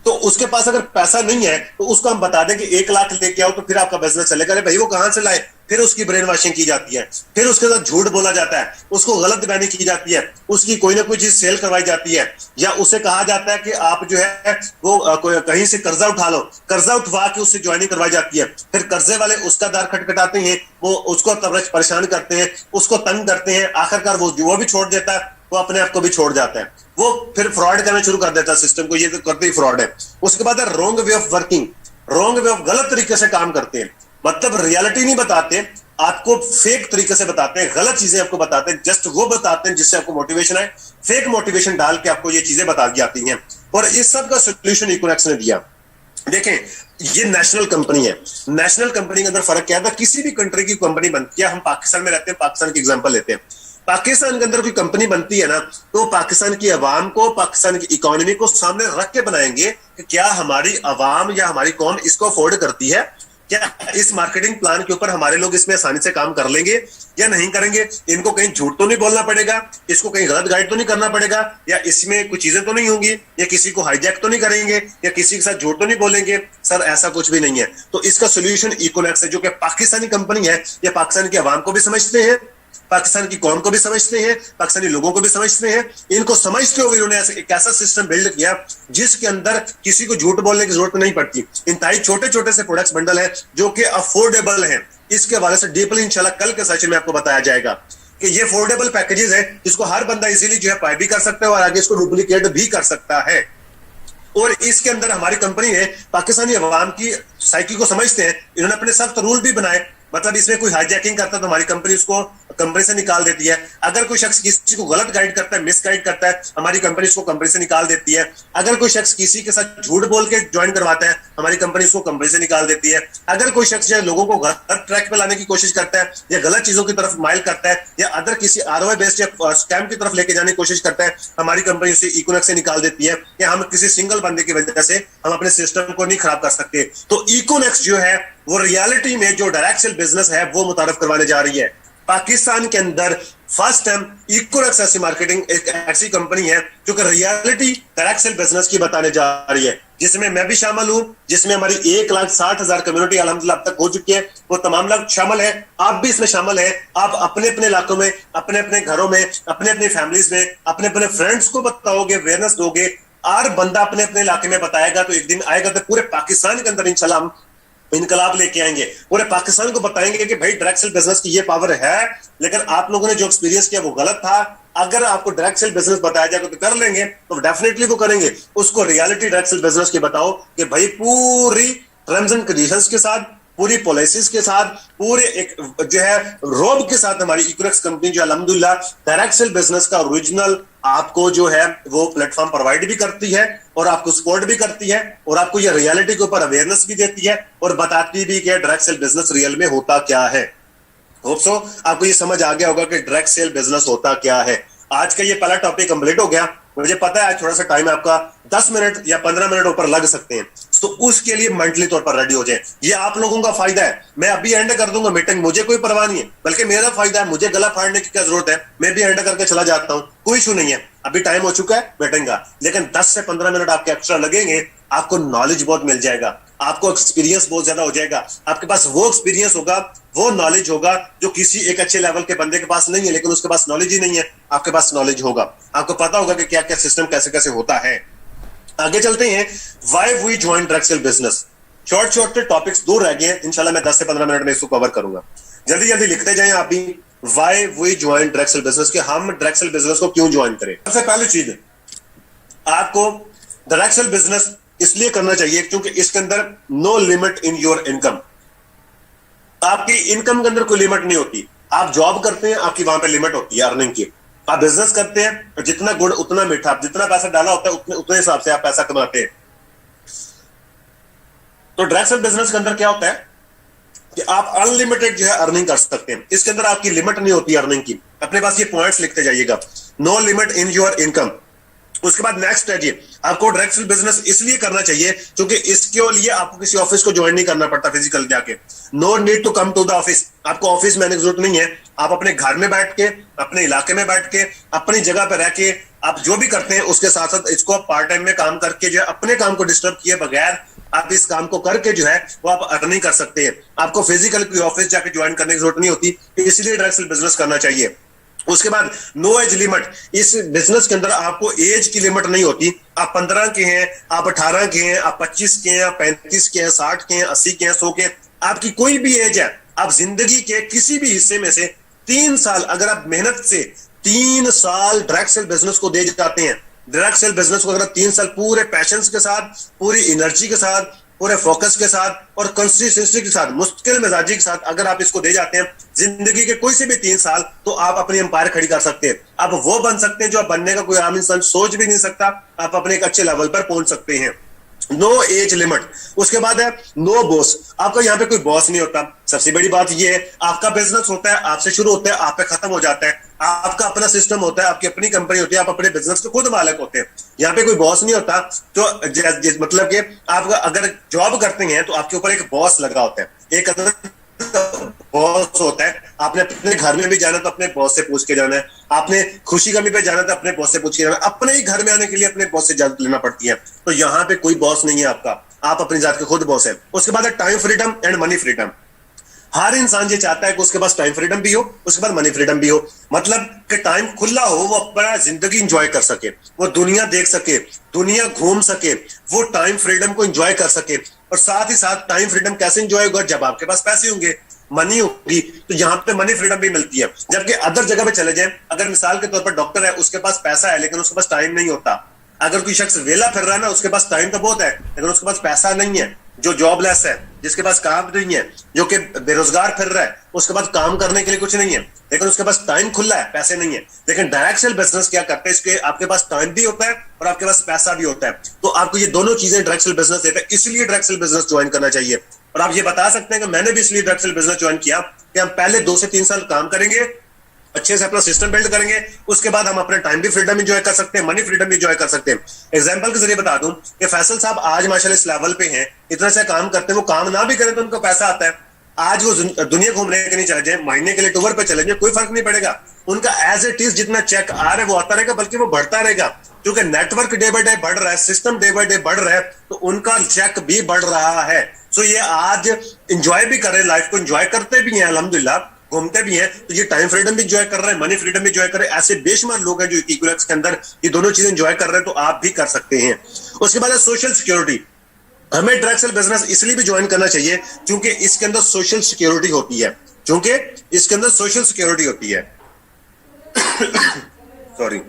तो उसके पास अगर पैसा नहीं है तो उसको हम बता दें कि 1 लाख लेके आओ तो फिर आपका बिजनेस चलेगा। अरे भाई वो कहां से लाए? फिर उसकी ब्रेन वॉशिंग की जाती है, फिर उसके साथ झूठ बोला जाता है, उसको गलत बयानी की जाती है, उसकी कोई ना कोई चीज सेल करवाई जाती है, या उसे कहा जाता है कि आप जो है वो कहीं से कर्जा उठा लो, कर्जा उठवा के उससे ज्वाइनिंग करवाई जाती है। फिर कर्जे वाले उसका दार खटखटाते हैं, वो उसको परेशान करते हैं, उसको तंग करते हैं, आखिरकार वो भी छोड़ देता है, वो अपने आप को भी छोड़ जाता है, वो फिर फ्रॉड करना शुरू कर देता है सिस्टम को। ये तो करते ही फ्रॉड है। उसके बाद है wrong way of working, wrong way of, गलत तरीके से काम करते हैं, मतलब रियलिटी नहीं बताते, आपको फेक तरीके से बताते हैं, गलत चीजें आपको बताते हैं, जस्ट वो बताते हैं जिससे आपको मोटिवेशन आए, फेक मोटिवेशन डाल के आपको ये चीजें बता दी जाती हैं। और इस सब का सोल्यूशन इकोनॉक्स ने दिया। देखें, ये नेशनल कंपनी है। नेशनल कंपनी के अंदर फर्क क्या था? किसी भी कंट्री की कंपनी बनती है, हम पाकिस्तान में रहते हैं, पाकिस्तान की एग्जांपल लेते हैं। पाकिस्तान के अंदर कोई कंपनी बनती है ना, तो पाकिस्तान की आवाम को, पाकिस्तान की इकोनॉमी को सामने रख के बनाएंगे कि क्या हमारी आवाम या हमारी कौम इसको अफोर्ड करती है, क्या इस मार्केटिंग प्लान के ऊपर हमारे लोग इसमें आसानी से काम कर लेंगे या नहीं करेंगे, इनको कहीं झूठ तो नहीं बोलना पड़ेगा, इसको कहीं गलत गाइड तो नहीं करना पड़ेगा, या इसमें कुछ चीजें तो नहीं होंगी, या किसी को हाईजैक तो नहीं करेंगे, या किसी के साथ झूठ तो नहीं बोलेंगे। सर ऐसा कुछ भी नहीं है। तो इसका सोल्यूशन इकोनॉक्स है, जो कि पाकिस्तानी कंपनी है। ये पाकिस्तान की आवाम को भी समझते हैं, पाकिस्तान की कौम को भी समझते हैं, पाकिस्तानी लोगों को भी समझते हैं। इनको समझते हुए इन्होंने एक ऐसा सिस्टम बिल्ड किया जिसके अंदर किसी को झूठ बोलने की जरूरत नहीं पड़ती। इंतहाई छोटे छोटे से प्रोडक्ट्स बंडल है जो कि अफोर्डेबल है। इसके हवाले से डीपली इंशाल्लाह कल के सेशन में आपको बताया जाएगा कि ये अफोर्डेबल पैकेजेस है जिसको हर बंदा इजीली जो है बाय भी कर सकता है और आगे इसको डुप्लीकेट भी कर सकता है। और इसके अंदर हमारी कंपनी ने पाकिस्तानी अवाम की साइकी को समझते हैं, इन्होंने अपने सख्त रूल भी बनाए। मतलब इसमें कोई हाईजैकिंग करता है तो हमारी कंपनी उसको कंपनी से निकाल देती है। अगर कोई शख्स किसी को गलत गाइड करता है, मिस गाइड करता है, हमारी कंपनी उसको कंपनी से निकाल देती है। अगर कोई शख्स किसी के साथ झूठ बोल के ज्वाइन करवाता है, हमारी कंपनी उसको कंपनी से निकाल देती है। अगर कोई शख्स जो लोगों को गलत ट्रैक पे लाने की कोशिश करता है या गलत चीजों की तरफ माइल करता है या अदर किसी आरओआई बेस्ड या स्कैम की तरफ लेके जाने की कोशिश करता है, हमारी कंपनी उसे इकोनॉक्स से निकाल देती है। या हम किसी सिंगल बंदे की वजह से हम अपने सिस्टम को नहीं खराब कर सकते। तो इकोनॉक्स जो है वो रियलिटी में जो डायरेक्ट सेल बिजनेस है वो मुतारफ करवाने जा रही है। पाकिस्तान के अंदर फर्स्ट टाइम इकोनॉक्स ऐसी मार्केटिंग एक ऐसी कंपनी है जो कि रियलिटी डायरेक्ट सेल बिजनेस की बताने जा रही है, जिसमें मैं भी शामिल हूं, जिसमें हमारी 1,60,000 कम्युनिटी अल्हम्दुलिल्लाह अब तक हो चुकी है। वो तमाम लोग शामिल है, आप भी इसमें शामिल है। आप अपने अपने इलाकों में, अपने अपने घरों में, अपने अपने फैमिलीज में, अपने अपने फ्रेंड्स को बताओगे, अवेयरनेस दोगे, और बंदा अपने अपने इलाके में बताएगा तो एक दिन आएगा तो पूरे पाकिस्तान के अंदर इंशाल्लाह हम इनकलाब लेके आएंगे। पूरे पाकिस्तान को बताएंगे कि भाई डायरेक्ट सेल बिजनेस की ये पावर है, लेकिन आप लोगों ने जो एक्सपीरियंस किया वो गलत था। अगर आपको डायरेक्ट सेल बिजनेस बताया जाएगा तो कर लेंगे, तो डेफिनेटली वो करेंगे। उसको रियलिटी डायरेक्ट सेल बिजनेस की बताओ कि भाई पूरी टर्म्स एंड कंडीशंस के साथ, पूरी पॉलिसीज के साथ, पूरे एक जो है रोब के साथ हमारी इकोनॉक्स कंपनी जो अल्हम्दुलिल्लाह डायरेक्ट सेल बिजनेस का ओरिजिनल आपको जो है वो प्लेटफॉर्म प्रोवाइड भी करती है और आपको सपोर्ट भी करती है और आपको ये रियलिटी के ऊपर अवेयरनेस भी देती है और बताती भी कि डायरेक्ट सेल बिजनेस रियल में होता क्या है। होप सो आपको ये समझ आ गया होगा कि डायरेक्ट सेल बिजनेस होता क्या है। आज का ये पहला टॉपिक कंप्लीट हो गया। मुझे पता है आज थोड़ा सा टाइम आपका 10 मिनट या 15 मिनट ऊपर लग सकते हैं, तो उसके लिए मेंटली तौर पर रेडी हो जाए। ये आप लोगों का फायदा है। मैं अभी एंड कर दूंगा मीटिंग, मुझे कोई परवाह नहीं है, बल्कि मेरा फायदा है। मुझे गला फाड़ने की क्या जरूरत है, मैं भी एंड करके चला जाता हूं, कोई इशू नहीं है। अभी टाइम हो चुका है मीटिंग का, लेकिन 10 से 15 मिनट आपके एक्स्ट्रा लगेंगे, आपको नॉलेज बहुत मिल जाएगा। आपको एक्सपीरियंस बहुत ज्यादा हो जाएगा, आपके पास वो एक्सपीरियंस होगा, वो नॉलेज होगा जो किसी एक अच्छे लेवल के बंदे के पास नहीं है, लेकिन उसके पास नॉलेज ही नहीं है, आपके पास नॉलेज होगा, आपको पता होगा कि क्या क्या सिस्टम कैसे कैसे होता है। आगे चलते हैं, why we join direct sale business. Short short topics दूर रह गए हैं, इंशाल्लाह मैं 10 से 15 मिनट में इसको कवर करूंगा। जल्दी जल्दी लिखते जाएं आप भी, why we join direct sale business, कि हम ड्रगसेल बिजनेस को क्यों ज्वाइन करें। सबसे पहली चीज, आपको ड्रगसेल बिजनेस इसलिए करना चाहिए क्योंकि इसके अंदर no limit in your income. आपकी इनकम के अंदर कोई लिमिट नहीं होती। आप जॉब करते हैं, आपकी वहां पे लिमिट होती है अर्निंग की। आप बिजनेस करते हैं, जितना गुड़ उतना मीठा, आप जितना पैसा डाला होता है उतने हिसाब से आप पैसा कमाते हैं। तो ड्रगसेल बिजनेस के अंदर क्या होता है कि आप अनलिमिटेड जो है अर्निंग कर सकते हैं। इसके अंदर आपकी लिमिट नहीं होती अर्निंग की। अपने पास ये पॉइंट्स लिखते जाइएगा, no limit in your income. उसके बाद नेक्स्ट है जी, आपको ड्रगसेल बिजनेस इसलिए करना चाहिए क्योंकि इसके लिए आपको किसी ऑफिस को ज्वाइन नहीं करना पड़ता फिजिकल जाके। No need to come to the office, आपको ऑफिस में आने की जरूरत नहीं है। आप अपने घर में बैठ के, अपने इलाके में बैठ के, अपनी जगह पर रह के आप जो भी करते हैं उसके साथ साथ इसको आप पार्ट टाइम में काम करके जो है अपने काम को डिस्टर्ब किए बगैर आप इस काम को करके जो है वो आप अर्निंग कर सकते हैं। आपको फिजिकल कोई ऑफिस जाके ज्वाइन करने की जरूरत नहीं होती, इसलिए ड्रगसेल बिजनेस करना चाहिए। उसके बाद नो एज लिमिट, इस बिजनेस के अंदर आपको एज की लिमिट नहीं होती। आप 15 के हैं, आप 18 के हैं, आप 25 के हैं, आप 35 के हैं, 60 के हैं, 80 के हैं, 100 के हैं, आपकी कोई भी एज है, आप जिंदगी के किसी भी हिस्से में से 3 साल अगर आप मेहनत से 3 साल ड्रगसेल बिजनेस को दे जाते हैं, ड्रगसेल बिजनेस को अगर 3 साल पूरे पैशन के साथ, पूरी एनर्जी के साथ, पूरे फोकस के साथ और कंसिस्टेंसी के साथ, मुश्किल मिजाजी के साथ अगर आप इसको दे जाते हैं जिंदगी के कोई से भी 3 साल, तो आप अपनी एम्पायर खड़ी कर सकते हैं। आप वो बन सकते हैं जो आप बनने का कोई आम इंसान सोच भी नहीं सकता। आप अपने एक अच्छे लेवल पर पहुंच सकते हैं। No age limit. उसके बाद है नो बॉस, आपका यहाँ पे कोई बॉस नहीं होता। सबसे बड़ी बात ये है, आपका बिजनेस होता है, आपसे शुरू होता है, आप पे खत्म हो जाता है। आपका अपना सिस्टम होता है, आपकी अपनी कंपनी होती है, आप अपने बिजनेस के खुद मालिक होते हैं। यहाँ पे कोई बॉस नहीं होता। तो मतलब कि आप अगर जॉब करते हैं तो आपके ऊपर एक बॉस लगा होता है, एक बॉस होता है। आपने अपने घर में भी जाना तो अपने बॉस से पूछ के जाना है, आपने खुशी गमी पे जाना तो अपने बॉस से पूछ के जाना है, अपने ही घर में आने के लिए अपने बॉस से इजाजत लेना पड़ती है। तो यहाँ पे कोई बॉस नहीं है आपका, आप अपनी जात के खुद बॉस है। उसके बाद है time freedom and money freedom. हर इंसान ये चाहता है कि उसके पास टाइम फ्रीडम भी हो, उसके बाद मनी फ्रीडम भी हो। मतलब कि टाइम खुला हो, वो अपना जिंदगी एंजॉय कर सके, वो दुनिया देख सके, दुनिया घूम सके, वो टाइम फ्रीडम को एंजॉय कर सके। और साथ ही साथ टाइम फ्रीडम कैसे एंजॉय होगा, जब आपके पास पैसे होंगे, मनी होगी, तो यहाँ पे मनी फ्रीडम भी मिलती है। जबकि अदर जगह पे चले जाए, अगर मिसाल के तौर पर डॉक्टर है, उसके पास पैसा है लेकिन उसके पास टाइम नहीं होता। अगर कोई शख्स वेला फिर रहा है ना, उसके पास टाइम तो बहुत है लेकिन उसके पास पैसा नहीं है। जो जॉबलेस है, जिसके पास काम नहीं है, जो कि बेरोजगार फिर रहा है, उसके पास काम करने के लिए कुछ नहीं है लेकिन उसके पास टाइम खुला है, पैसे नहीं है। लेकिन ड्रगसेल बिजनेस क्या करते हैं, इसके आपके पास टाइम भी होता है और आपके पास पैसा भी होता है। तो आपको ये दोनों चीजें ड्रगसेल बिजनेस देता है, इसलिए ड्रगसेल बिजनेस ज्वाइन करना चाहिए। और आप ये बता सकते हैं कि मैंने भी इसलिए ड्रगसेल बिजनेस ज्वाइन किया कि हम पहले 2 से 3 साल काम करेंगे, अच्छे से अपना सिस्टम बिल्ड करेंगे, उसके बाद हम अपने टाइम भी फ्रीडम एंजॉय कर सकते हैं, मनी फ्रीडम भी एंजॉय कर सकते हैं। एग्जांपल के जरिए बता दूं कि फैसल साहब आज माशाल्लाह इस लेवल पे हैं, इतना से काम करते हैं, वो काम ना भी करें तो उनको पैसा आता है। आज वो दुनिया घूमने के नहीं चले जाए, महीने के लिए टूर पे चले जाए, कोई फर्क नहीं पड़ेगा। उनका एज इट इज जितना चेक आ रहा है वो आता रहेगा, बल्कि वो बढ़ता रहेगा, क्योंकि नेटवर्क डे बाय डे बढ़ रहा है, सिस्टम डे बाय डे बढ़ रहा है, तो उनका चेक भी बढ़ रहा है। सो ये आज एंजॉय भी कर रहे हैं, लाइफ को एंजॉय करते भी हैं, अल्हम्दुलिल्लाह घूमते भी हैं, तो ये टाइम फ्रीडम भी एंजॉय कर रहे हैं, मनी फ्रीडम भी एंजॉय कर रहे हैं। ऐसे बेशुमार लोग हैं जो इक्विलेक्स के अंदर ये दोनों चीजें एंजॉय कर रहे हैं, तो आप भी कर सकते हैं। उसके बाद है सोशल सिक्योरिटी। हमें ड्रगसेल बिजनेस इसलिए भी ज्वाइन करना चाहिए क्योंकि इसके अंदर सोशल सिक्योरिटी होती है, क्योंकि इसके अंदर सोशल सिक्योरिटी होती है। सॉरी,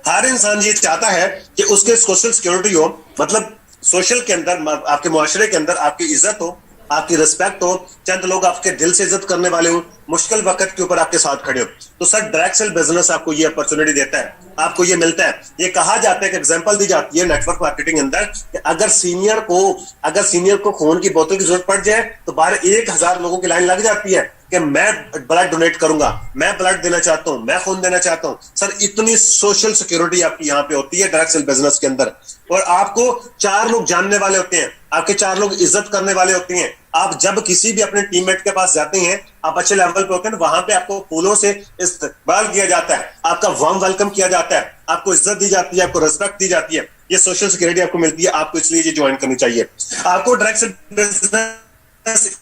हर इंसान ये चाहता है कि उसके सोशल सिक्योरिटी हो, मतलब सोशल के अंदर, आपके मुआशरे के अंदर आपकी इज्जत हो, आपकी रिस्पेक्ट हो, चंद लोग आपके दिल से इज्जत करने वाले हो, मुश्किल वक्त के ऊपर आपके साथ खड़े हो। तो सर ड्रगसेल बिजनेस आपको ये अपॉर्चुनिटी देता है, आपको ये मिलता है। ये कहा जाता है कि एग्जांपल दी जाती है नेटवर्क मार्केटिंग अंदर कि अगर सीनियर को खून की बोतल की जरूरत पड़ जाए तो बाहर 1000 लोगों की लाइन लग जाती है, कि मैं ब्लड डोनेट करूंगा, मैं ब्लड देना चाहता हूं, मैं खून देना चाहता हूं। सर इतनी सोशल सिक्योरिटी आपकी यहां पे होती है डायरेक्ट सेल बिजनेस के अंदर, और आपको 4 लोग जानने वाले होते हैं, आपके 4 लोग इज्जत करने वाले होते हैं। आप जब किसी भी अपने टीममेट के पास जाते हैं, आप अच्छे लेवल पे होते हैं, वहां पे आपको फूलों से इस्तकबाल किया जाता है, आपका वार्म वेलकम किया जाता है, आपको इज्जत दी जाती है, आपको रिस्पेक्ट दी जाती है। ये सोशल सिक्योरिटी आपको मिलती है, आपको इसलिए ये ज्वाइन करनी चाहिए। आपको direct sale business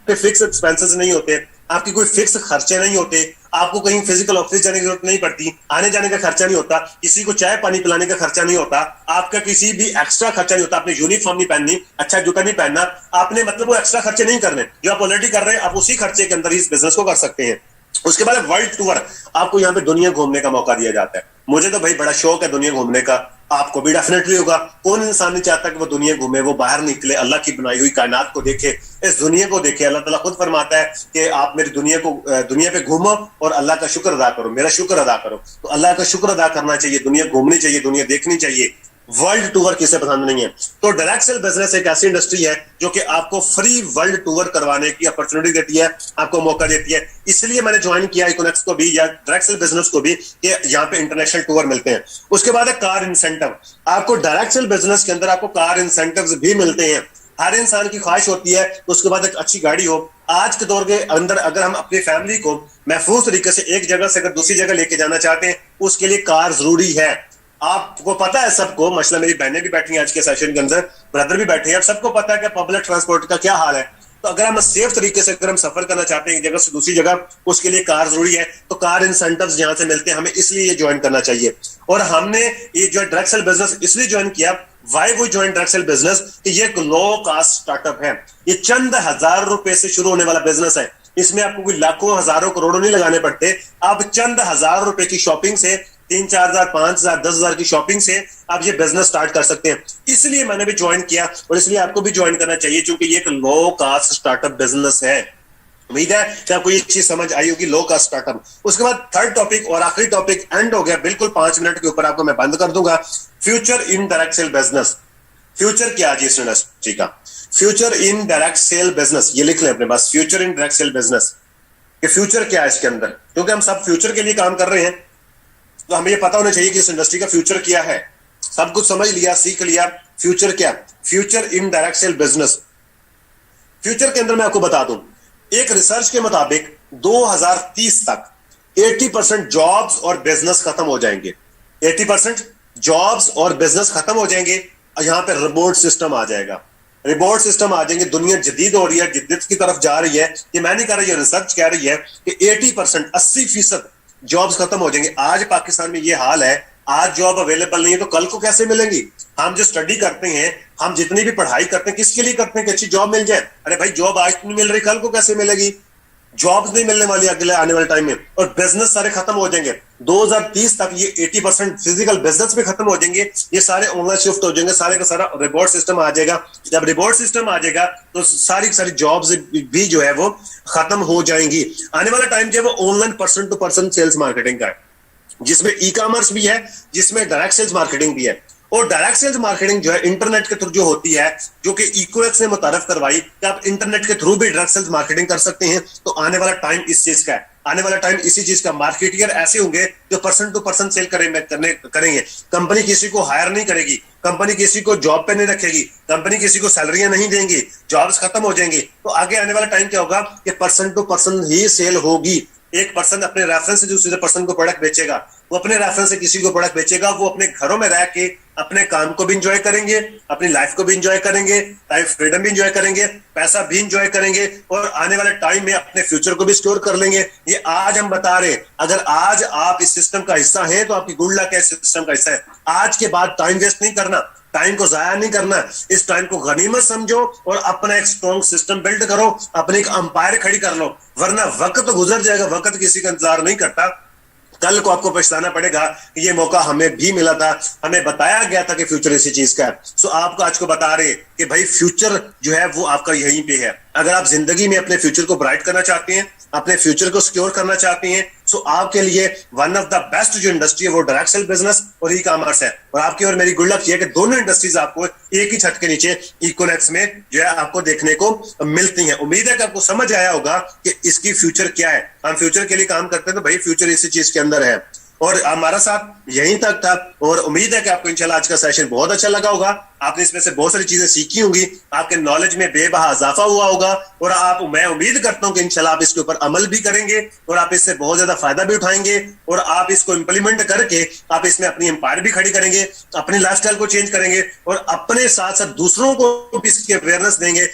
fix expenses नहीं होते, आपकी कोई फिक्स खर्चे नहीं होते, आपको कहीं फिजिकल ऑफिस जाने की जरूरत नहीं पड़ती, आने जाने का खर्चा नहीं होता, किसी को चाय पानी पिलाने का खर्चा नहीं होता, आपका किसी भी एक्स्ट्रा खर्चा नहीं होता, आपने यूनिफॉर्म नहीं पहननी, अच्छा जूता नहीं पहनना, आपने मतलब वो एक्स्ट्रा खर्चे नहीं करने, जो आप ऑलरेडी कर रहे हैं आप उसी खर्चे के अंदर इस बिजनेस को कर सकते हैं। उसके बाद वर्ल्ड टूर, आपको यहाँ पे दुनिया घूमने का मौका दिया जाता है। मुझे तो भाई बड़ा शौक है दुनिया घूमने का, आपको भी डेफिनेटली होगा। कौन इंसान नहीं चाहता कि वो दुनिया घूमे, वो बाहर निकले, अल्लाह की बनाई हुई कायनात को देखे, इस दुनिया को देखे। अल्लाह ताला खुद फरमाता है कि आप मेरी दुनिया पे घूमो और अल्लाह का शुक्र अदा करो, मेरा शुक्र अदा करो। तो अल्लाह का शुक्र अदा करना चाहिए, दुनिया घूमनी चाहिए, दुनिया देखनी चाहिए। वर्ल्ड टूर किसे पसंद नहीं है? तो डायरेक्ट सेल बिजनेस एक ऐसी इंडस्ट्री है जो कि आपको फ्री वर्ल्ड टूर करवाने की अपॉर्चुनिटी देती है, आपको मौका देती है। इसलिए मैंने ज्वाइन किया इकोनेक्स को भी या डायरेक्ट सेल बिजनेस को भी कि यहाँ पे इंटरनेशनल टूर मिलते हैं। उसके बाद है कार इंसेंटिव। आपको डायरेक्ट सेल बिजनेस के अंदर आपको कार इंसेंटिव भी मिलते हैं। हर इंसान की ख्वाहिश होती है उसके बाद एक अच्छी गाड़ी हो। आज के दौर के अंदर अगर हम अपनी फैमिली को महफूज तरीके से एक जगह से अगर दूसरी जगह लेके जाना चाहते हैं, उसके लिए कार जरूरी है। आपको पता है सबको, मसला मेरी बहनें भी बैठी हैं आज के सेशन के अंदर, ब्रदर भी बैठे हैं, सबको पता है कि पब्लिक ट्रांसपोर्ट का क्या हाल है। तो अगर हम सेफ तरीके से अगर हम सफर करना चाहते हैं एक जगह से दूसरी जगह, उसके लिए कार जरूरी है। तो कार इंसेंटिव्स जहां से मिलते हैं हमें, इसलिए ये ज्वाइन करना चाहिए। और हमने ये जो डायरेक्ट सेल बिजनेस इसलिए ज्वाइन किया, वाई वो ज्वाइन डायरेक्ट सेल बिजनेस, कि ये एक लो कास्ट स्टार्टअप है। ये चंद हजार रुपए से शुरू होने वाला बिजनेस है। इसमें आपको कोई लाखों हजारों करोड़ों नहीं लगाने पड़ते। आप चंद हजार रुपए की शॉपिंग से, 3-4 हजार, 5 हजार, 10 हजार की शॉपिंग से आप ये बिजनेस स्टार्ट कर सकते हैं। इसलिए मैंने भी ज्वाइन किया और इसलिए आपको भी ज्वाइन करना चाहिए, क्योंकि ये एक लो कास्ट स्टार्टअप बिजनेस है। उम्मीद है कि आपको ये चीज समझ आई होगी, लो कास्ट स्टार्टअप। उसके बाद थर्ड टॉपिक और आखिरी टॉपिक एंड हो गया, बिल्कुल 5 मिनट के ऊपर आपको मैं बंद कर दूंगा। Future in direct sale business. Future क्या है इस इंडस्ट्री का? Future in direct sale business, ये लिख लें अपने पास, future in direct sale business कि फ्यूचर क्या है इसके अंदर। क्योंकि हम सब फ्यूचर के लिए काम कर रहे हैं, तो हमें ये पता होना चाहिए कि इस इंडस्ट्री का फ्यूचर क्या है। सब कुछ समझ लिया, सीख लिया, फ्यूचर क्या? Future in direct sale business. Future के अंदर मैं आपको बता दूं, एक रिसर्च के मुताबिक 2030 तक 80% जॉब्स और बिजनेस खत्म हो जाएंगे। 80% जॉब्स और बिजनेस खत्म हो जाएंगे। यहां पे रिमोट सिस्टम आ जाएगा, रिमोट सिस्टम आ जाएंगे। दुनिया जदीद हो रही है, जिद्दत की तरफ जा रही है। ये मैं नहीं कह रही, रिसर्च कह रही है कि 80%, 80% जॉब्स खत्म हो जाएंगे। आज पाकिस्तान में ये हाल है, आज जॉब अवेलेबल नहीं है तो कल को कैसे मिलेंगी? हम जो स्टडी करते हैं, हम जितनी भी पढ़ाई करते हैं, किसके लिए करते हैं कि अच्छी जॉब मिल जाए। अरे भाई जॉब आज नहीं मिल रही, कल को कैसे मिलेगी? जॉब्स नहीं मिलने वाली अगले आने वाले टाइम में, और बिजनेस सारे खत्म हो जाएंगे। 2030 तक ये 80% फिजिकल बिजनेस भी खत्म हो जाएंगे, ये सारे ऑनलाइन शिफ्ट हो जाएंगे, सारे का सारा रिवॉर्ड सिस्टम आ जाएगा। जब रिवॉर्ड सिस्टम आ जाएगा तो सारी सारी जॉब्स भी जो है वो खत्म हो जाएंगी। आने वाला टाइम जो है वो online person to person sales marketing का है, जिसमें ई कॉमर्स भी है, जिसमें डायरेक्ट सेल्स मार्केटिंग भी है। और डायरेक्ट सेल्स मार्केटिंग जो है इंटरनेट के थ्रू जो होती है, जो कि इकोएक्स ने मुतारफ करवाई कि आप इंटरनेट के थ्रू भी डायरेक्ट सेल्स मार्केटिंग कर सकते हैं। तो आने वाला टाइम इस चीज का है, आने वाला टाइम इसी चीज का। मार्केटियर ऐसे होंगे जो पर्सन टू पर्सन सेल करेंगे। कंपनी किसी को हायर नहीं करेगी, कंपनी किसी को जॉब पे नहीं रखेगी, कंपनी किसी को सैलरियां नहीं देंगी, जॉब्स खत्म हो जाएंगी। तो आगे आने वाला टाइम क्या होगा कि पर्सन टू पर्सन ही सेल होगी। एक पर्सन अपने रेफरेंस से दूसरे पर्सन को प्रोडक्ट बेचेगा, वो अपने रेफरेंस से किसी को प्रोडक्ट बेचेगा, वो अपने घरों में रह के अपने काम को भी इंजॉय करेंगे, अपनी लाइफ को भी इंजॉय करेंगे, लाइफ फ्रीडम भी इंजॉय करेंगे, पैसा भी इंजॉय करेंगे, और आने वाले टाइम में अपने फ्यूचर को भी स्टोर कर लेंगे। ये आज हम बता रहे हैं, अगर आज आप इस सिस्टम का हिस्सा हैं तो आपकी गुड लक है, इस सिस्टम का हिस्सा है। आज के बाद टाइम वेस्ट नहीं करना, टाइम को जाया नहीं करना, इस टाइम को गनीमत समझो और अपना एक स्ट्रॉन्ग सिस्टम बिल्ड करो, अपनी एक अंपायर खड़ी कर लो, वरना वक्त तो गुजर जाएगा, वक्त किसी का इंतजार नहीं करता। कल को आपको पछताना पड़ेगा कि ये मौका हमें भी मिला था, हमें बताया गया था कि फ्यूचर इसी चीज का है। सो आपको आज को बता रहे कि भाई फ्यूचर जो है वो आपका यहीं पे है। अगर आप जिंदगी में अपने फ्यूचर को ब्राइट करना चाहते हैं, अपने फ्यूचर को सिक्योर करना चाहते हैं, सो आपके लिए वन ऑफ द बेस्ट जो इंडस्ट्री है वो डायरेक्ट सेल बिजनेस और ई कॉमर्स है। और आपकी और मेरी गुड लक ये है कि दोनों इंडस्ट्रीज आपको एक ही छत के नीचे इकोनेक्स में जो है आपको देखने को मिलती हैं। उम्मीद है कि आपको समझ आया होगा कि इसकी फ्यूचर क्या है। हम फ्यूचर के लिए काम करते हैं तो भाई फ्यूचर इसी चीज के अंदर है। और हमारा साथ यहीं तक था और उम्मीद है कि आपको इंशाल्लाह आज का सेशन बहुत अच्छा लगा होगा। आपने इसमें से बहुत सारी चीजें सीखी होंगी, आपके नॉलेज में बेबहा इजाफा हुआ होगा और मैं उम्मीद करता हूं कि इंशाल्लाह आप इसके ऊपर अमल भी करेंगे और आप इससे बहुत ज्यादा फायदा भी उठाएंगे और आप इसको इंप्लीमेंट करके आप इसमें अपनी एम्पायर भी खड़ी करेंगे, अपनी लाइफस्टाइल को चेंज करेंगे और अपने साथ साथ दूसरों को भी इसकी अवेयरनेस देंगे।